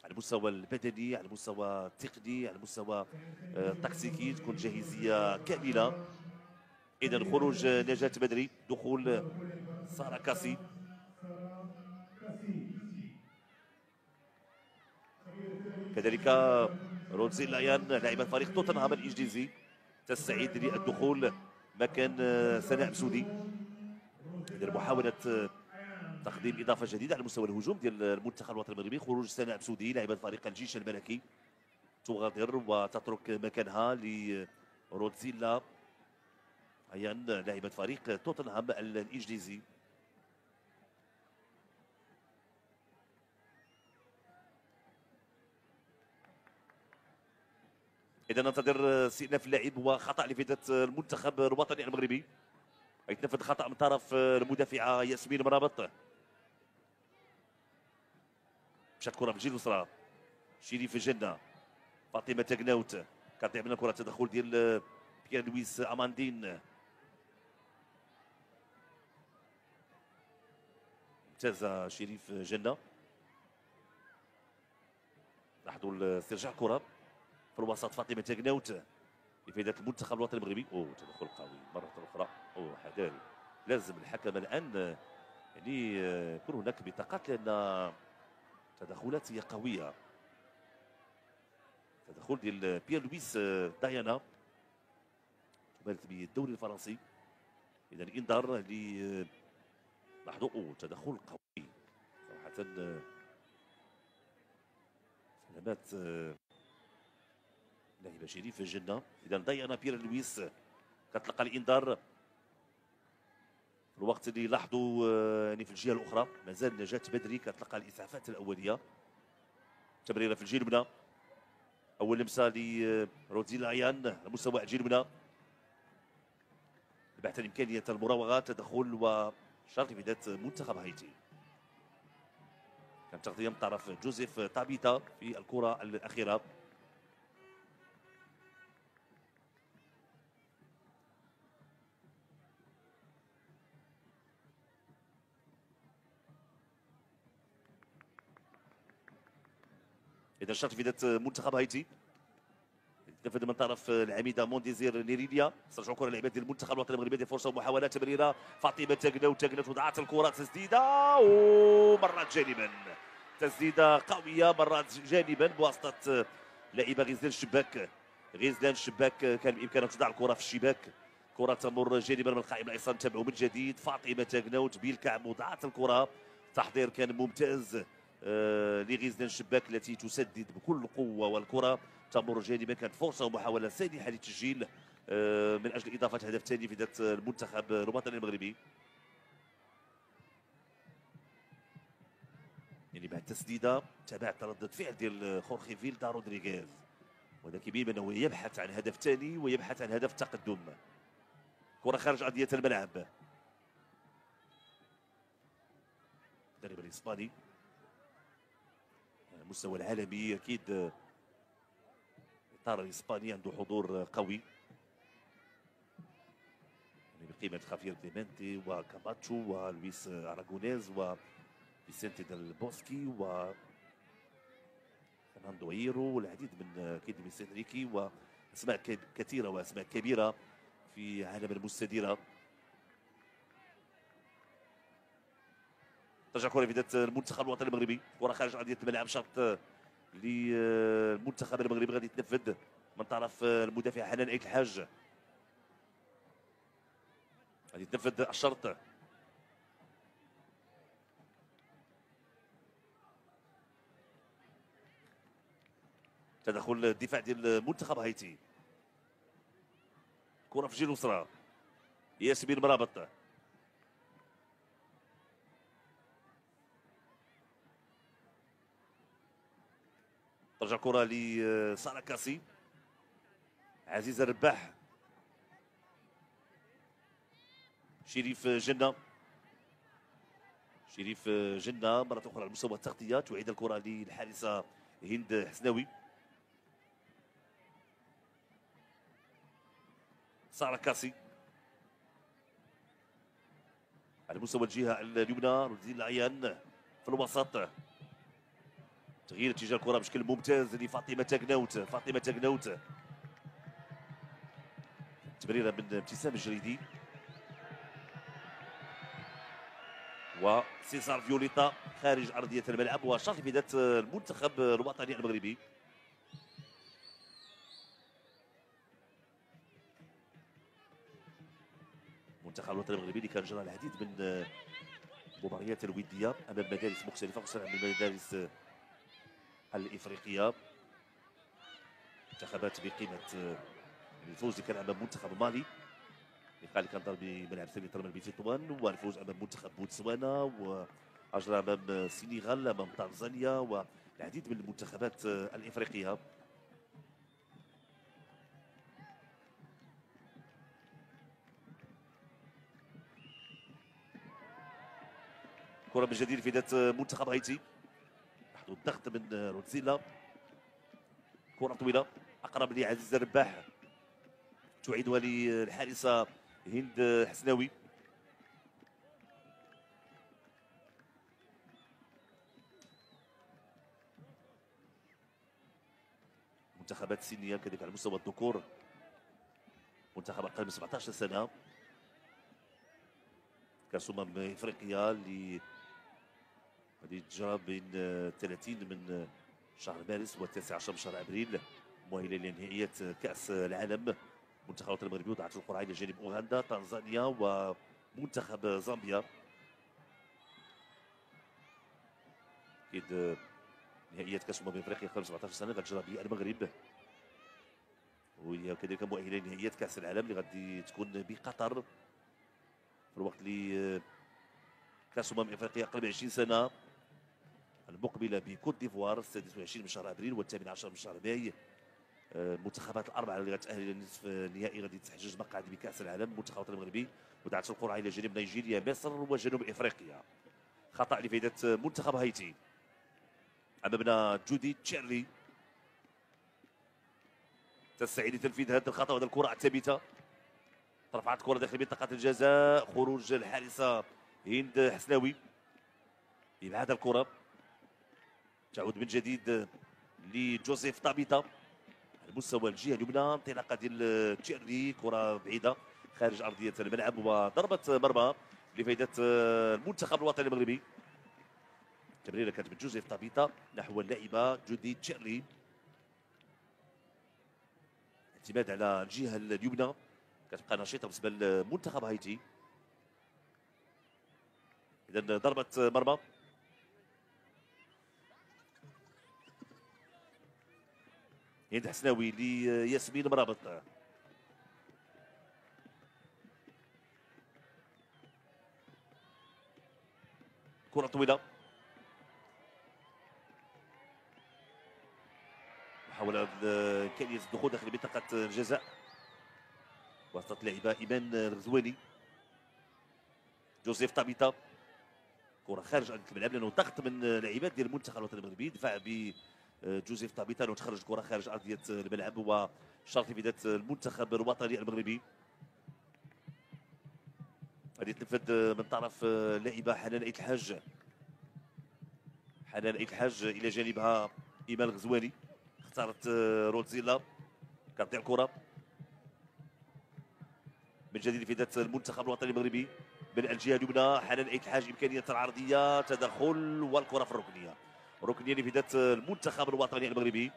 على المستوى البدني، على المستوى التقني، على المستوى التكتيكي، تكون جاهزيه كامله. اذا خروج نجاة بدري، دخول سارة كاسي. كذلك روزي لايان لاعبة فريق توتنهام الانجليزي تستعد للدخول مكان سناء مسودي. محاولة تقديم اضافه جديده على مستوى الهجوم ديال المنتخب الوطني المغربي. خروج سناء مسودي لاعبة فريق الجيش الملكي تغادر وتترك مكانها لرودزيلا ايان لاعبة فريق توتنهام الانجليزي. اذا ننتظر استئناف اللاعب وخطا لفائده المنتخب الوطني المغربي. يتنفذ خطا من طرف المدافعه ياسمين مرابط. مشات كره في الجهه اليسرى، شريف جنه، فاطمه تاكناوت كتلعب لنا كره تدخل ديال بيير لويس اماندين. ممتازه شريف جنه. لاحظوا استرجاع الكره في الوسط، فاطمه تاكناوت لفائده المنتخب الوطني المغربي. تدخل قوي مره اخرى. حذاري، لازم الحكم الان يعني يكون هناك بطاقات، لان تدخلات هي قويه. تدخل ديال بيير لويس دايانا تمارس به الدوري الفرنسي. اذا انذار ل لاحظوا تدخل قوي صراحه. سلامات لاعبه شريف الجنه. اذا دايانا بيير لويس كتلقى الانذار في الوقت اللي لاحظوا يعني في الجهه الاخرى مازال نجاة بدري كتلقى الاسعافات الاوليه. تمريره في الجهه اليمنى، اول لمسه لرودزيلا ايان على مستوى الجهه اليمنى، بحث عن امكانيه المراوغه، تدخل وشرط في بدايه منتخب هايتي. كان تغطيه من طرف جوزيف تابيتا في الكره الاخيره. اذا شرط في بدايه منتخب هايتي تنفذ من طرف العميده مونديزير نيريليا. استرجعوا كره لعبات ديال المنتخب الوطني المغربي، فرصه ومحاوله تمريره فاطمه تاكناوت وضعت الكره، تسديده ومرات جانبا. تسديده قويه مرات جانبا بواسطه لاعبه غزلان الشباك. غزلان الشباك كان بامكانها تضع الكره في الشباك. كره تمر جانبا من القائم الايسر. نتابعوا من جديد فاطمه تاكناوت بالكعب وضعت الكره. التحضير كان ممتاز لغزلان الشباك التي تسدد بكل قوه، والكره تمر جانبا. كانت فرصه ومحاوله سانحه للتسجيل من اجل اضافه هدف ثاني في ذات المنتخب الوطني المغربي. يعني بعد التسديده تابعت ردة فعل ديال خورخي فيلدا رودريغيز، وهذا كيبين انه يبحث عن هدف ثاني ويبحث عن هدف تقدم. كره خارج ارضيه الملعب. المدرب الاسباني على المستوى العالمي اكيد الاطار الاسباني عنده حضور قوي، يعني بقيمه خافير كليمنتي وكاماتشو ولويس اراغونيز وفيسنتي ديل بوسكي و فرناندو هيرو والعديد من اكيد من سينريكي، واسماء كثيره واسماء كبيره في عالم المستديره. ترجع كره في بدايه المنتخب الوطني المغربي، كره خارج ارضيه الملعب، شرط للمنتخب المغربي غادي يتنفذ من طرف المدافع حنان عيد الحاج. غادي تنفذ الشرط. تدخل الدفاع ديال منتخب هايتي. كره في الجهه اليسرى، ياسمين مرابط. ترجع الكره لسارة كاسي. عزيزة رباح، شريف جنة. شريف جنة مرة أخرى على مستوى التغطية، تعيد الكرة للحارسة هند حسناوي. سارة كاسي على مستوى الجهة اليمنى، روزين العيان في الوسط. تغيير اتجاه الكرة بشكل ممتاز لفاطمة تاكناوت. فاطمة تاكناوت، تمريرة من ابتسام الجريدي وسيسار فيوليتا خارج أرضية الملعب، وشرط بداية المنتخب الوطني المغربي. المنتخب الوطني المغربي اللي كان جرى العديد من المباريات الودية أمام مدارس مختلفة، خصوصا من المدارس الإفريقية. منتخبات بقيمة الفوز اللي كان أمام منتخب مالي، اللقاء اللي كان ضرب بملعب ثاني ترمل بتطوان، والفوز أمام منتخب بوتسوانا، وأجرى أمام السنغال، أمام تنزانيا، والعديد من المنتخبات الإفريقية. كرة من جديد في يد منتخب هايتي، محدود الضغط من روتزيلا. كرة طويلة أقرب لعزيز الرباح، تعيدها للحارسة هند حسناوي. منتخبات سنية كذلك على مستوى الذكور، منتخب أقل من 17 سنة، كأس افريقيا اللي غادي تجرى بين 30 من شهر مارس و 19 من شهر ابريل، مؤهله لنهائيات كاس العالم. منتخب الوطني المغربي وضعت القرعه الى جانب اوغندا، تنزانيا ومنتخب زامبيا. اكيد نهائيات كاس افريقيا قبل 17 سنه غتجرى بالمغرب، وهي كذلك مؤهله لنهائيات كاس العالم اللي غادي تكون بقطر في الوقت اللي كاس افريقيا قبل 20 سنه المقبله بكوت ديفوار 26 من شهر ابريل والثامن عشر من شهر ماي. المنتخبات الاربعه اللي غتاهل الى النصف النهائي غادي تحجز مقعد بكاس العالم. المنتخب الوطني المغربي ودعت القرعه الى جانب نيجيريا، مصر وجنوب افريقيا. خطا لفائده منتخب هايتي. امامنا جودي تشيرلي تستعيد لتنفيذ هذا الخطا وهذه الكره الثابته. رفعت الكره داخل منطقه الجزاء، خروج الحارسه هند حسناوي. ابعاد الكره تعود من جديد لجوزيف طابيتا على مستوى الجهه اليمنى. انطلاقه ديال تشيرلي، كره بعيده خارج ارضيه الملعب وضربه مرمى لفائده المنتخب الوطني المغربي. التمريره كانت من جوزيف طابيتا نحو اللاعبه جودي تشيرلي. اعتماد على الجهه اليمنى كتبقى نشيطه بالنسبه لمنتخب هايتي. اذا ضربه مرمى. هند حسناوي لياسمين مرابط. كرة طويلة، محاولة إمكانية الدخول داخل منطقة الجزاء وسط لاعبة إيمان الغزواني. جوزيف طابيتا، كرة خارج أرضية الملعب لأنه ضغط من لاعبات ديال المنتخب الوطني المغربي. دفاع بجوزيف طابيتا أنه تخرج الكرة خارج أرضية الملعب وشرط في بداية المنتخب الوطني المغربي. غادي تنفذ من طرف لاعبة حنان عيد الحاج. حنان عيد الحاج إلى جانبها إيمان الغزواني. اختارت روتزيلا، كتضيع الكرة من جديد في ذات المنتخب الوطني المغربي من الجهه اليمنى. حنان عيد الحاج، امكانيه العرضيه، تدخل والكره في الركنيه. ركنيه في ذات المنتخب الوطني المغربي.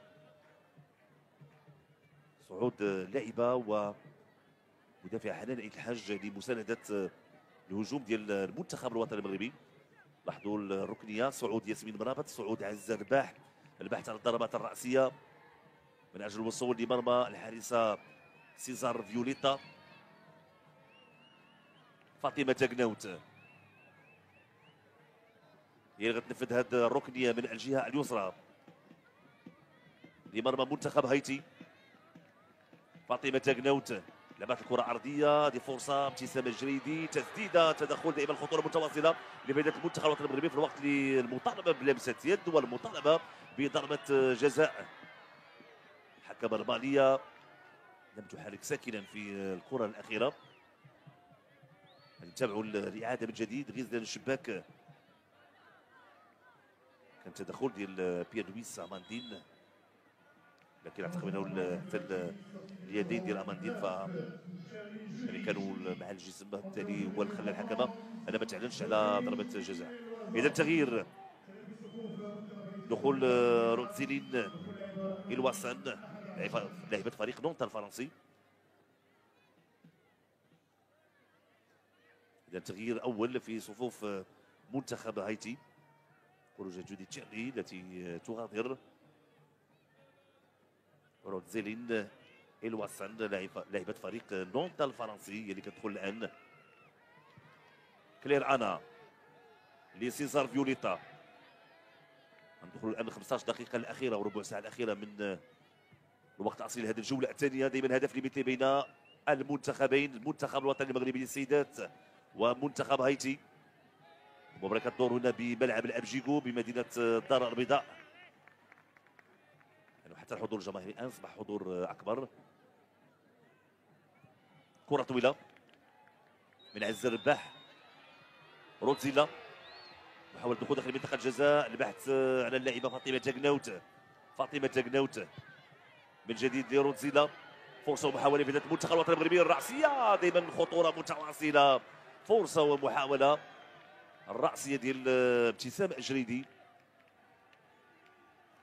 صعود لاعبه ومدافع حنان عيد الحاج لمسانده الهجوم ديال المنتخب الوطني المغربي. لاحظوا الركنيه، صعود ياسمين مرابط، صعود عزه رباح، البحث عن الضربات الراسيه من اجل الوصول لمرمى الحارسه سيزار فيوليتا. فاطمه تاكناوت هي اللي غتنفذ هذه الركنيه من الجهه اليسرى لمرمى منتخب هايتي. فاطمه تاكناوت لعبات الكره ارضيه، هذه فرصه ابتسام الجريدي، تسديده، تدخل دائما الخطوره متواصله لفائده المنتخب الوطني المغربي في الوقت اللي المطالبه بلمسه يد والمطالبه بضربه جزاء. حكم الرماليه لم تحرك ساكنا في الكره الاخيره. نتابعوا الاعاده من جديد. غزلان الشباك، كان تدخل ديال بيير لويس اماندين، لكن اعتقد انه حتى اليدين ديال اماندين ف يعني كانوا مع الجسم، بالتالي هو اللي خلى الحكمه انا ما تعلنش على ضربه جزاء. اذا تغيير، دخول روتزيلين الواسان لاعبة فريق نونتا الفرنسي. اذا تغيير اول في صفوف منتخب هايتي، خروج جودي تشيرلي التي تغادر. روتزيلين الواسان لاعبة فريق نونتا الفرنسي هي اللي كتدخل الان. كلير انا لسيزار فيوليتا. ندخل الان 15 دقيقه الاخيره وربع ساعه الاخيره من الوقت الاصلي لهذه الجوله الثانيه. دائما هدف لمثل بين المنتخبين، المنتخب الوطني المغربي للسيدات ومنتخب هايتي. المباراه كتدور هنا بملعب الابجيكو بمدينه الدار البيضاء، يعني حتى الحضور الجماهيري الان اصبح حضور اكبر. كره طويله من عز الرباح، روتزيلا محاولة دخول داخل منطقة الجزاء، البحث على اللاعبة فاطمة تاكناوت. فاطمة تاكناوت من جديد لروتزيلا، فرصة ومحاولة في المنتخب الوطني المغربي. الرأسية دائما خطورة متواصلة، فرصة ومحاولة. الرأسية ديال ابتسام الجريدي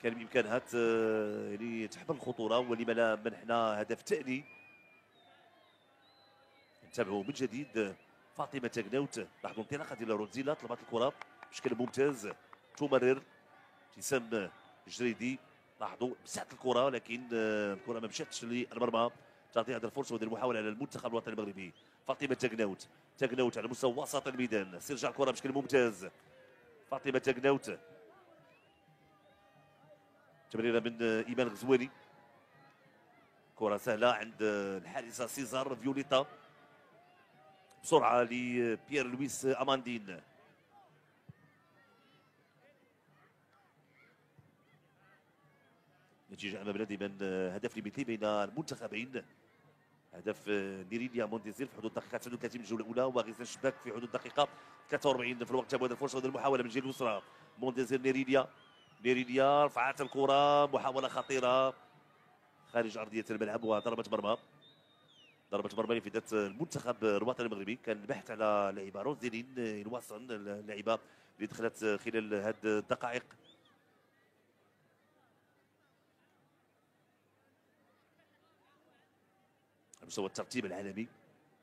كان بإمكانها يعني تحمل الخطورة، ولما لا منحنا هدف ثاني. نتابعوا من جديد فاطمة تاكناوت. لاحظوا انطلاقة ديال روتزيلا، طلبات الكرة بشكل ممتاز، تمرر ابتسام الجريدي. لاحظوا مسات الكره، لكن الكره ما مشاتش للمرمى. تعطي هذه الفرصه وهذه المحاوله على المنتخب الوطني المغربي. فاطمه تاكناوت، تاكناوت على مستوى وسط الميدان، استرجاع الكره بشكل ممتاز. فاطمه تاكناوت، تمريره من ايمان غزواني، كره سهله عند الحارسه سيزار فيوليتا، بسرعه لبيير لويس اماندين. نتيجة أمامنا دائما هدف لمثلي بين المنتخبين. هدف نيرينيا مونديزيل في حدود الدقيقة 39 من الجولة الأولى، وغزلان الشباك في حدود الدقيقة 43 في الوقت. تابعوا هذه الفرصة وهذه المحاولة من الجهة اليسرى. مونديزيل نيرينيا رفعت الكرة، محاولة خطيرة خارج أرضية الملعب وضربة مرمى. ضربة مرمى لفائدة المنتخب الوطني المغربي. كان البحث على لاعبة روزيلين الواسن، اللاعبة اللي دخلت خلال هذه الدقائق. على مستوى الترتيب العالمي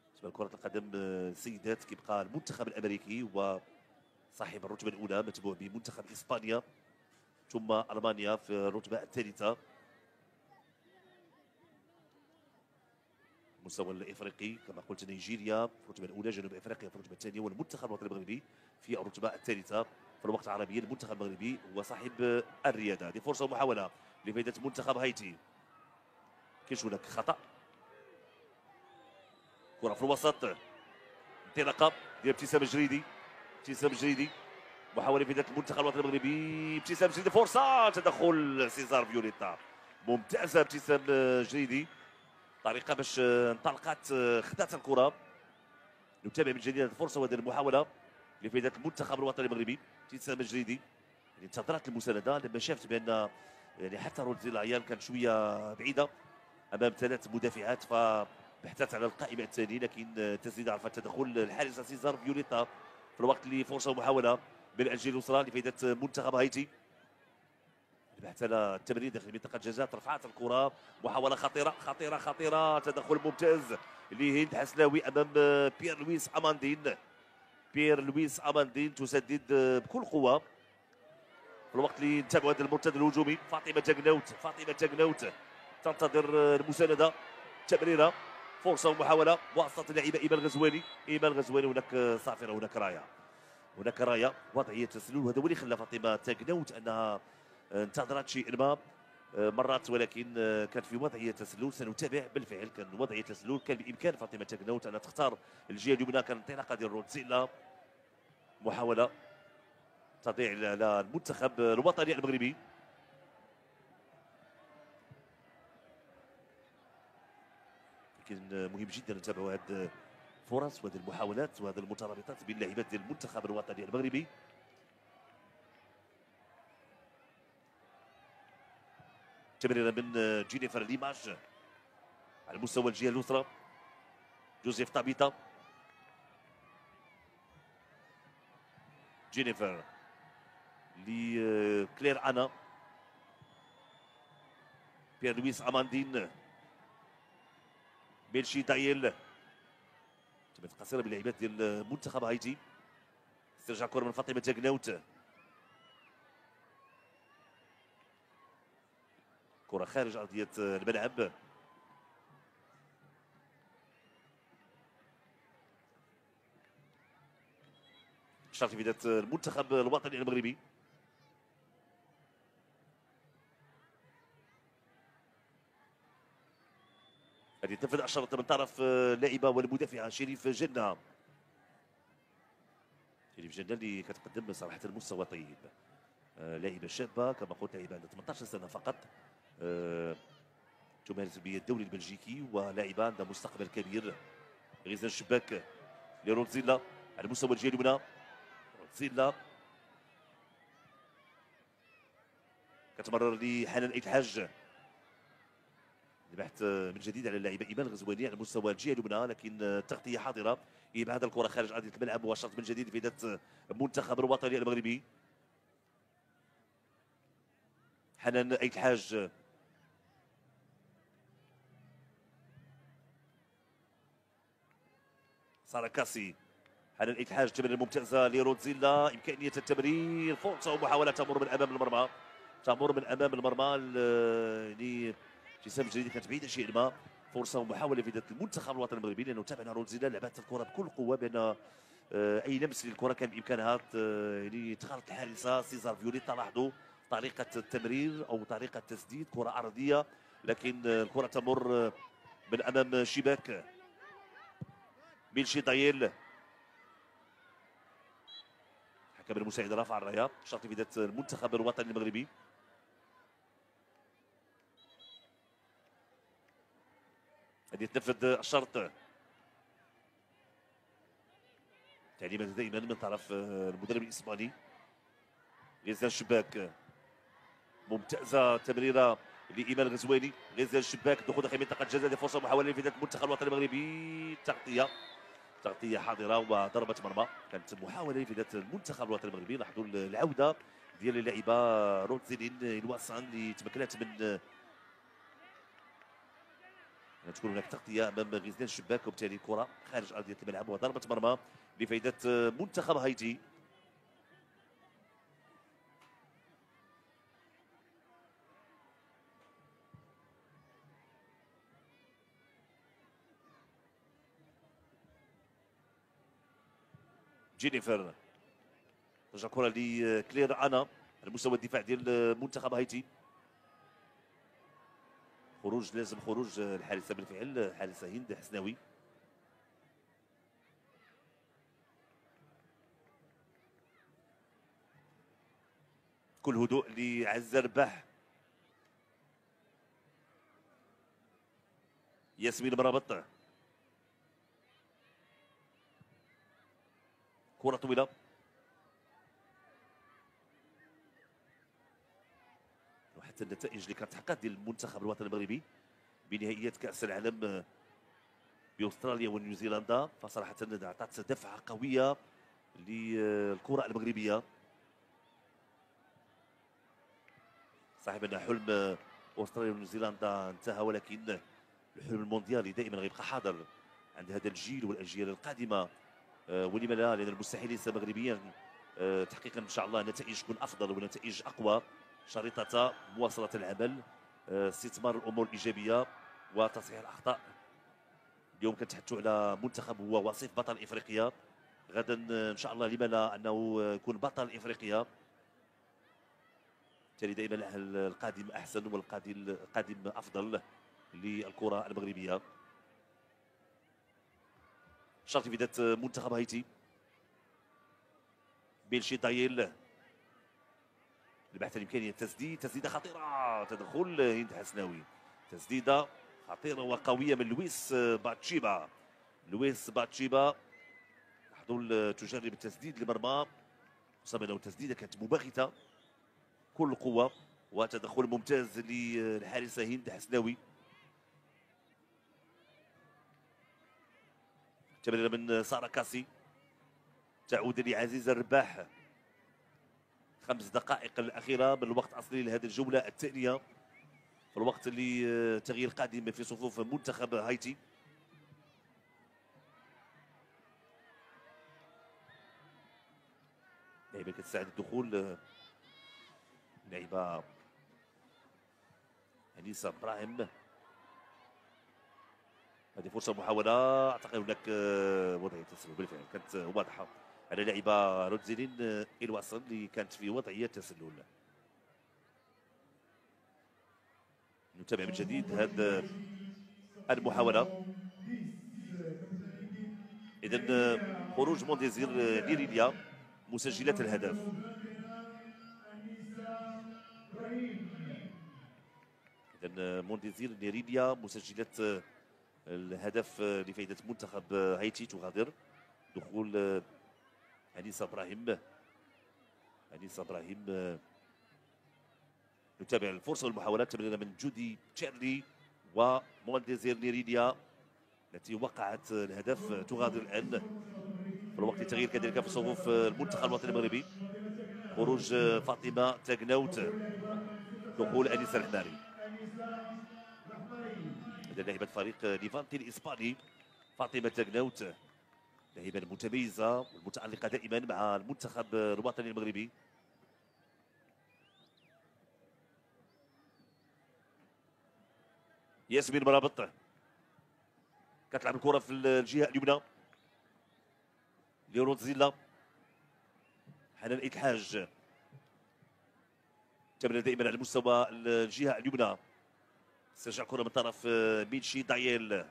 بالنسبه لكره القدم السيدات كيبقى المنتخب الامريكي وصاحب الرتبه الاولى، متبوع بمنتخب اسبانيا ثم المانيا في الرتبه الثالثه. المستوى الافريقي كما قلت نيجيريا في الرتبه الاولى، جنوب افريقيا في الرتبه الثانيه، والمنتخب الوطني المغربي في الرتبه الثالثه. في الوقت العربي المنتخب المغربي هو صاحب الرياده. هذه فرصه ومحاوله لفائده منتخب هايتي. كاين هناك خطا، كرة في الوسط، انطلاقة ديال ابتسام الجريدي. ابتسام الجريدي محاولة في المنتخب الوطني المغربي. ابتسام الجريدي، فرصة، تدخل سيزار فيوليتا. ممتازة ابتسام الجريدي، طريقة باش انطلقت خدات الكرة. نتابع من جديد هذه الفرصة وهذه المحاولة لفائدة المنتخب الوطني المغربي. ابتسام الجريدي يعني انتظرت المساندة لما شافت بأن يعني حتى روزيلا عيان كانت شوية بعيدة أمام ثلاث مدافعات، بحثت على القائمة الثانية، لكن تسديد عرفت تدخل الحارسة سيزار فيوليتا في الوقت اللي فرصة ومحاولة من الجهة اليسرى لفائدة منتخب هايتي. البحث على التمرير داخل منطقه الجزاء. رفعت الكره، محاوله خطيره خطيره خطيره، تدخل ممتاز لهند حسلاوي امام بيير لويس اماندين. بيير لويس اماندين تسدد بكل قوه في الوقت اللي نتابعوا هذا المرتد الهجومي. فاطمه تاكناوت، فاطمه تاكناوت تنتظر المسانده. تمريره، فرصه ومحاوله بواسطه اللاعبه ايمان غزواني. ايمان غزواني، هناك صافره، هناك رايه، هناك رايه وضعيه تسلل. وهذا هو اللي خلى فاطمه تاكناوت انها انتظرت شيئا ما مرات، ولكن كان في وضعيه تسلل. سنتابع بالفعل كان وضعيه تسلل. كان بامكان فاطمه تاكناوت ان تختار الجهه اليمنى. كان انطلاقه ديال رودزيلا، محاوله تضيع على المنتخب الوطني المغربي. لكن مهم جدا نتابعوا هذه الفرص وهذه المحاولات وهذه المترابطات بين لاعبات ديال المنتخب الوطني المغربي. تمريره من جينيفر ليماج على مستوى الجهه اليسرى. جوزيف طابيتا، جينيفر لكلير انا، بيير لويس اماندين، بيلشي دايل. تمريرات قصيره بلاعبات ديال منتخب هايتي. استرجاع كره من فاطمه تاكناوت، كره خارج ارضيه الملعب. شرط في بدايه المنتخب الوطني المغربي. هذه تنفذ الشرط من طرف اللاعبه والمدافعه شريف جنه. شريف جنه اللي كتقدم صراحه مستوى طيب. لاعبه شابه كما قلت، لاعبه عندها 18 سنه فقط. تمارس بالدوري البلجيكي ولاعبه عندها مستقبل كبير. غزال الشباك لرودزيلا على مستوى الجهه اليمنى. رودزيلا كتمرر لحنان ايت الحاج. البحث من جديد على اللاعبه ايمان غزواني على مستوى الجهه اليمنى، لكن تغطيه حاضره. ابعاد الكره خارج ارضيه الملعب وشرط من جديد في بدايه المنتخب الوطني المغربي. حنان ايت الحاج، سارة كاسي. حنان ايت الحاج، تمرير ممتازه لرودزيلا، امكانيه التمرير، فرصه ومحاوله تمر من امام المرمى. تمر من امام المرمى لابتسام جديد، كانت بعيده شيئا ما. فرصه ومحاوله في المنتخب الوطني المغربي، لانه تابعنا رودزيلا لعبت الكره بكل قوه، بان اي لمس للكره كان بامكانها تخرج الحارسه سيزار فيولي. لاحظوا طريقه التمرير او طريقه التسديد، كره ارضيه لكن الكره تمر من امام شباك. بيلشي طايل، حكم المساعد رفع الرايه. شرط في بدايه المنتخب الوطني المغربي. هذه تنفذ الشرط. تعليمات دائما من طرف المدرب الاسباني. غزال الشباك ممتازه، تمريره لايمان غزواني. غزال الشباك دخول داخل منطقه الجزاء، فرصه محاوله لفداء المنتخب الوطني المغربي. تغطيه حاضره وضربه مرمى. كانت محاوله لفداء المنتخب الوطني المغربي. لاحظوا العوده ديال اللاعبه روتزيلين الواسان اللي تمكنت من تكون هناك تغطيه امام غزال الشباك، وبالتالي كره خارج ارضيه الملعب وضربه مرمى لفائده منتخب هايتي. جينيفر، رجع كره لكلير انا على مستوى الدفاع ديال منتخب هايتي. خروج، لازم خروج الحارسه بالفعل، الحارسه هند حسناوي. كل هدوء لعزة رباح. ياسمين مرابط، كرة طويلة. وحتى النتائج اللي كانت تحققت ديال المنتخب الوطني المغربي بنهائيات كأس العالم باستراليا ونيوزيلندا، فصراحة أعطت دفعة قوية للكرة المغربية. صحيح ان حلم استراليا ونيوزيلندا انتهى، ولكن الحلم المونديالي دائما غيبقى حاضر عند هذا الجيل والاجيال القادمه. ولما لا؟ لان المستحيل ليس مغربيا تحقيق ان شاء الله نتائج تكون افضل ونتائج اقوى، شريطه مواصله العمل، استثمار الامور الايجابيه وتصحيح الاخطاء. اليوم كنتحدثوا على منتخب هو وصيف بطل افريقيا، غدا ان شاء الله لما لا انه يكون بطل افريقيا. بالتالي دائما القادم احسن والقادم افضل للكره المغربيه. شرط في بدايه منتخب هايتي، بيلشي دايل البحث عن امكانيه التسديد، تسديده خطيره، تدخل هند حسناوي، تسديده خطيره وقويه من لويس باتشيبا. لويس باتشيبا لاحظوا تجرب التسديد لمرمى، خصوصا انه التسديده كانت مباغته كل قوه، وتدخل ممتاز للحارسه هند حسناوي. تمريره من سارة كاسي تعود لعزيز الرباح. 5 دقائق الأخيرة من الوقت الأصلي لهذه الجولة الثانية، في الوقت اللي تغيير قادم في صفوف منتخب هايتي. لعيبة كتساعد الدخول، لعيبة أنيسة براهيم. هذه فرصة محاولة، أعتقد هناك وضعية تسلل بالفعل كانت واضحة على لاعبة رودزيلين الوصل اللي كانت في وضعية تسلل. نتابع من جديد هذه المحاولة. إذا خروج مونديزير نيريليا مسجلة الهدف. إذا مونديزير نيريليا مسجلة الهدف لفائدة منتخب هايتي. تغادر دخول أنيسة إبراهيم. أنيسة إبراهيم. نتابع الفرصة والمحاولات، تمريرة من جودي تشيرلي ومونديزير نيريليا التي وقعت الهدف. تغادر الآن في الوقت التغيير كذلك في صفوف المنتخب الوطني المغربي. خروج فاطمة تاغناوت، دخول أنيسة الحماري. هذا لاعبة فريق ليفانتي الإسباني فاطمة تاغناوت، لاعبة متميزة والمتألقة دائما مع المنتخب الوطني المغربي. ياسمين مرابط كتلعب الكرة في الجهة اليمنى. ليونو زيلا، حنان إتحاج، تمرير دائما على مستوى الجهة اليمنى. استرجاع كرة من طرف ميتشي دايل. لاحظوا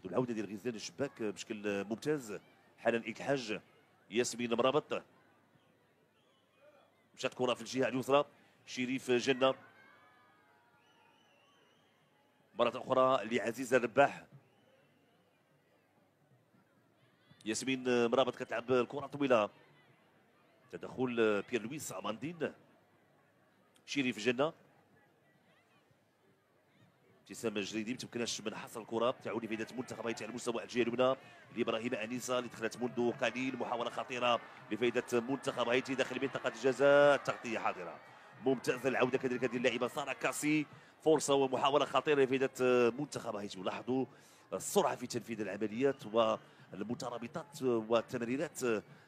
العودة ديال غزلان الشباك بشكل ممتاز. حنان إتحاج، ياسمين مرابط، مشات كرة في الجهة اليسرى. شريف جنة، مرة أخرى لعزيز الرباح. ياسمين مرابط كتلعب الكرة طويلة، تدخل بيير لويس أماندين. شريف جنة، ابتسام الجريدي ما تمكناش من حصر الكرة. تعود لفائدة منتخب هايتي على مستوى الجهة اليمنى لإبراهيم أنيسة اللي دخلت منذ قليل. محاولة خطيرة لفائدة منتخب هايتي داخل منطقة الجزاء، تغطية حاضرة ممتازة. العودة كذلك ديال اللاعبة سارة كاسي، فرصة ومحاولة خطيرة لفائدة منتخب هايتي. ولاحظوا السرعة في تنفيذ العمليات والمترابطات والتمريرات،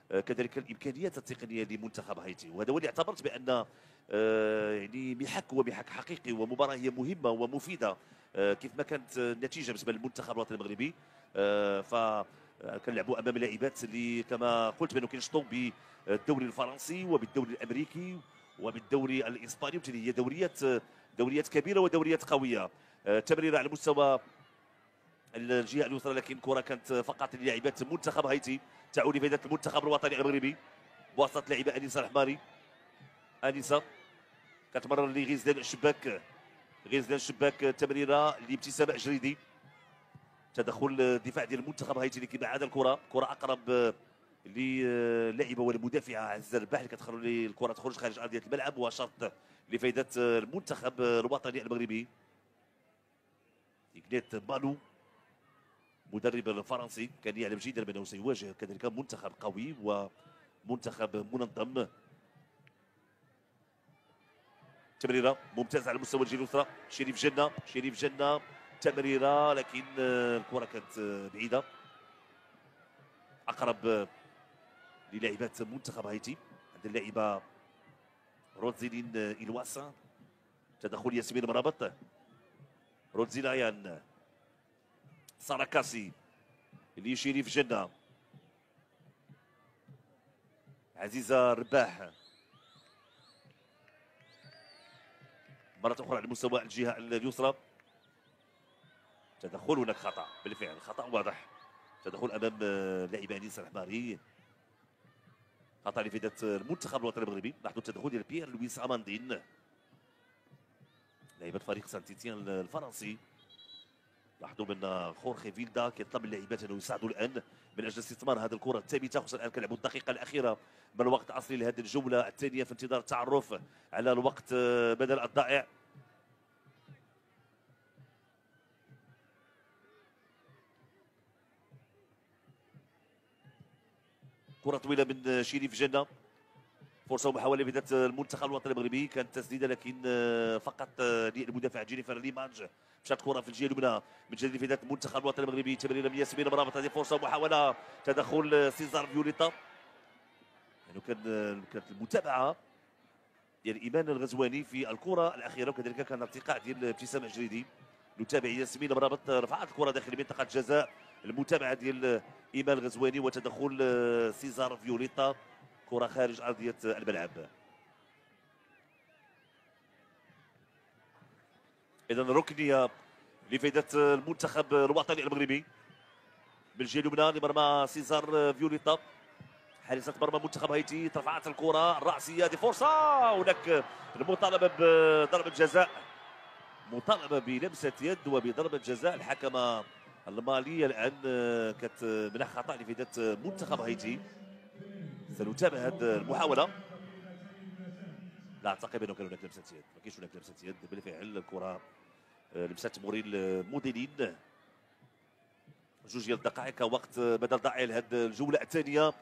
كذلك الامكانيات التقنيه لمنتخب هايتي. وهذا هو اللي اعتبرت بان يعني محك حقيقي ومباراه هي مهمه ومفيده كيف ما كانت النتيجه بالنسبه للمنتخب الوطني المغربي. كنلعبوا امام لاعبات اللي كما قلت بانه كينشطوا بالدوري الفرنسي وبالدوري الامريكي وبالدوري الاسباني، وبالتالي هي دوريات كبيره ودوريات قويه. تمريره على مستوى الجهه اليسرى، لكن الكره كانت فقط للاعبات منتخب هايتي. تعود لفائده المنتخب الوطني المغربي بواسطه لاعبه انيسه الحماري. انيسه كتمرر لغزلان الشباك. غزلان الشباك، تمريره لابتسام جريدي. تدخل دفاع ديال المنتخب هايتي اللي كيبعد الكره، كره اقرب للاعبه والمدافعه عز الرباح اللي كتخلي الكره تخرج خارج ارضيه الملعب، وشرط لفائده المنتخب الوطني المغربي. إغنيت مالو مدرب الفرنسي كان يعلم جيدا بانه سيواجه كذلك منتخب قوي ومنتخب منظم. تمريره ممتازه على مستوى الجهه اليسرى. شريف جنه تمريره، لكن الكره كانت بعيده، اقرب للاعبات منتخب هايتي. عند اللاعبه روزيلين إلواس. تدخل ياسمين مرابط، روزيلايان، ساراكاسي، اللي شريف جنة، عزيزة رباح. مرة أخرى على مستوى الجهة اليسرى. تدخل، هناك خطأ بالفعل، خطأ واضح. تدخل أمام لاعب أنيس الحماري، خطأ لفائدة المنتخب الوطني المغربي. لاحظوا التدخل ديال بيير لويس أماندين لاعبة فريق سانتيتيان الفرنسي. لاحظوا بان خورخي فيلدا كيطلب من اللاعبات انه يساعدوا الان من اجل استثمار هذه الكره الثابته، خصوصا الان كنلعبوا الدقيقه الاخيره من الوقت الاصلي لهذه الجوله الثانيه في انتظار التعرف على الوقت بدل الضائع. كره طويله من شريف جنه، فرصه ومحاوله لفائده المنتخب الوطني المغربي. كانت تسديده لكن فقط للمدافع جينيفر ليمانج. مشات كره في الجهه اليمنى من جديد لفائده المنتخب الوطني المغربي. تمريره من ياسمين مرابط، هذه فرصه ومحاوله، تدخل سيزار فيوليتا. يعني كانت المتابعه ديال ايمان الغزواني في الكره الاخيره، وكذلك كان ارتقاء ديال ابتسام الجريدي. نتابع ياسمين مرابط، رفعت الكره داخل منطقه جزاء. المتابعه ديال ايمان الغزواني وتدخل سيزار فيوليتا، كرة خارج أرضية الملعب. إذا ركنية لفائدة المنتخب الوطني المغربي بالجهة اليمنى لمرمى سيزار فيوليتا، حارسة مرمى منتخب هايتي. رفعت الكرة الرأسية، هذه فرصة، هناك المطالبة بضربة جزاء، مطالبة بلمسة يد وبضربة جزاء. الحكمة المالية الآن كانت منح خطأ لفائدة منتخب هايتي. سنتابع هذه المحاولة. لا اعتقد انه كان هناك لمسه يد، ما كاينش هناك لمسه يد بالفعل. الكره لمسات موريل موديلين. جوج ديال الدقائق وقت بدل ضائع لهذه الجوله الثانيه،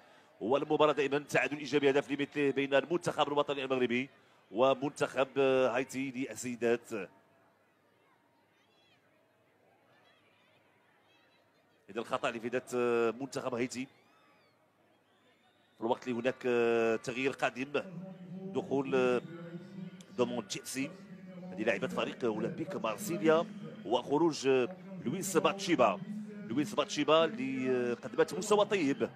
والمباراه دائما تعادل ايجابي هدف لمثل بين المنتخب الوطني المغربي ومنتخب هايتي للسيدات. اذا الخطا لفائده منتخب هايتي في الوقت اللي هناك تغيير قادم، دخول دومون تشيلسي، هذه لاعبة فريق اولمبيك مارسيليا، وخروج لويس باتشيبا اللي قدمت مستوى طيب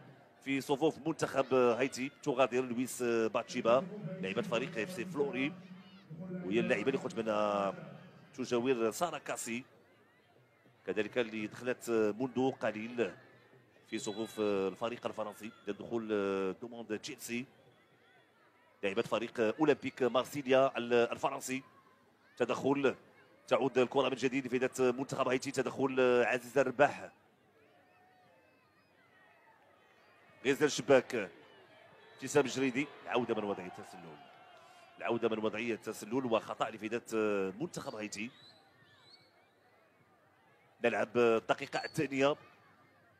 في صفوف منتخب هايتي. تغادر لويس باتشيبا لاعبة فريق اف سي فلوري، وهي اللاعبة اللي خرج منها تجاور سارة كاسي، كذلك اللي دخلت منذ قليل في صفوف الفريق الفرنسي. دخول دوموند تشيلسي لاعبة فريق اولمبيك مارسيليا الفرنسي. تدخل، تعود الكره من جديد لفائده منتخب هايتي. تدخل عزيزه رباح، غير الشباك ابتسام الجريدي. العوده من وضعيه التسلل وخطا لفائده منتخب هايتي. نلعب الدقيقه الثانيه،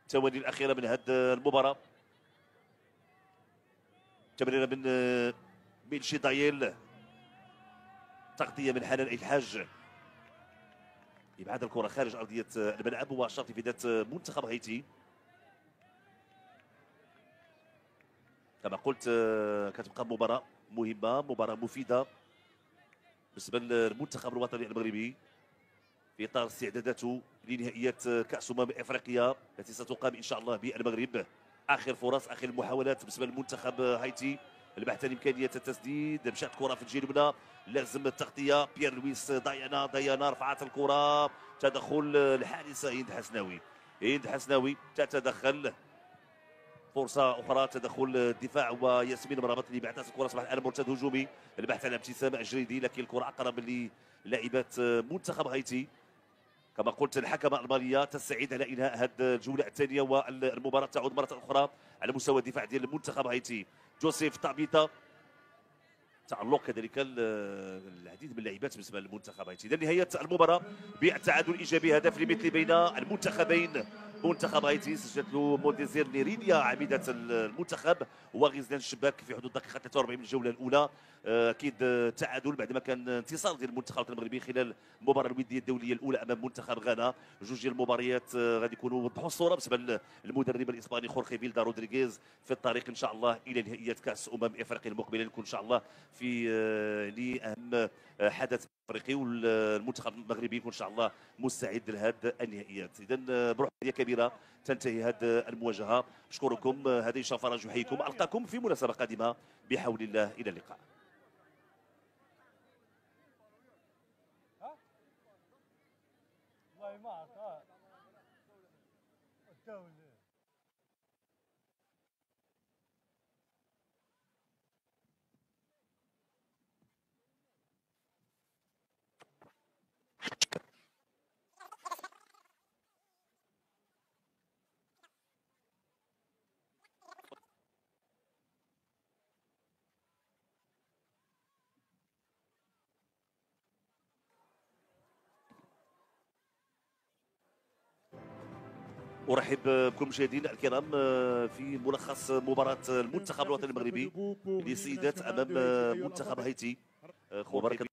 الثواني الاخيره من هذه المباراه. تمريره من ميلشي دايل، تغطيه من حنان الحاج، ابعاد الكره خارج ارضيه الملعب وشرط لفائده منتخب هايتي. كما قلت كتبقى مباراه مهمه، مباراه مفيده بالنسبه للمنتخب الوطني المغربي في اطار استعداداته لنهائيات كاس افريقيا التي ستقام ان شاء الله بالمغرب. اخر فرص، اخر المحاولات بالنسبه للمنتخب هايتي، البحث عن امكانيه التسديد. مشات كره في الجهه اليمنى، لازم التغطيه. بيير لويس ديانا رفعت الكره، تدخل الحارسه هند حسناوي تتدخل. فرصه اخرى، تدخل الدفاع وياسمين مرابط اللي بعثت الكره، صباح الان مرتد هجومي. البحث عن ابتسام الجريدي، لكن الكره اقرب للاعبات منتخب هايتي. كما قلت الحكمه الماليه تستعيد على انهاء هذه الجوله الثانيه، والمباراه تعود مره اخرى على مستوى الدفاع ديال المنتخب هايتي. جوزيف طابيتا تعلق كذلك العديد من اللاعبات بالنسبه للمنتخب هايتي. اذا نهايه المباراه بالتعادل الايجابي، هدف لمثل بين المنتخبين منتخب هايتي سجلت له موديزير نيرينيا عميده المنتخب وغزلان الشباك في حدود دقيقه 43 من الجوله الاولى. اكيد تعادل بعد ما كان انتصار ديال المنتخب المغربي خلال المباراه الوديه الدوليه الاولى امام منتخب غانا. جوج ديال المباريات غادي يكونوا وضحوا الصوره بالنسبه للمدرب الاسباني خورخي فيلدا رودريغيز في الطريق ان شاء الله الى نهائيات كاس افريقيا المقبله اللي تكون ان شاء الله في لاهم حدث افريقي، والمنتخب المغربي يكون ان شاء الله مستعد لهذه النهائيات. اذا بروح كبيره تنتهي هذه المواجهه. اشكركم، هذا هشام فرج يحييكم، القاكم في مناسبه قادمه بحول الله، الى اللقاء. والله ما عطاه الدولة. ارحب بكل المشاهدين الكرام في ملخص مباراه المنتخب الوطني المغربي للسيدات امام منتخب هايتي. مباراه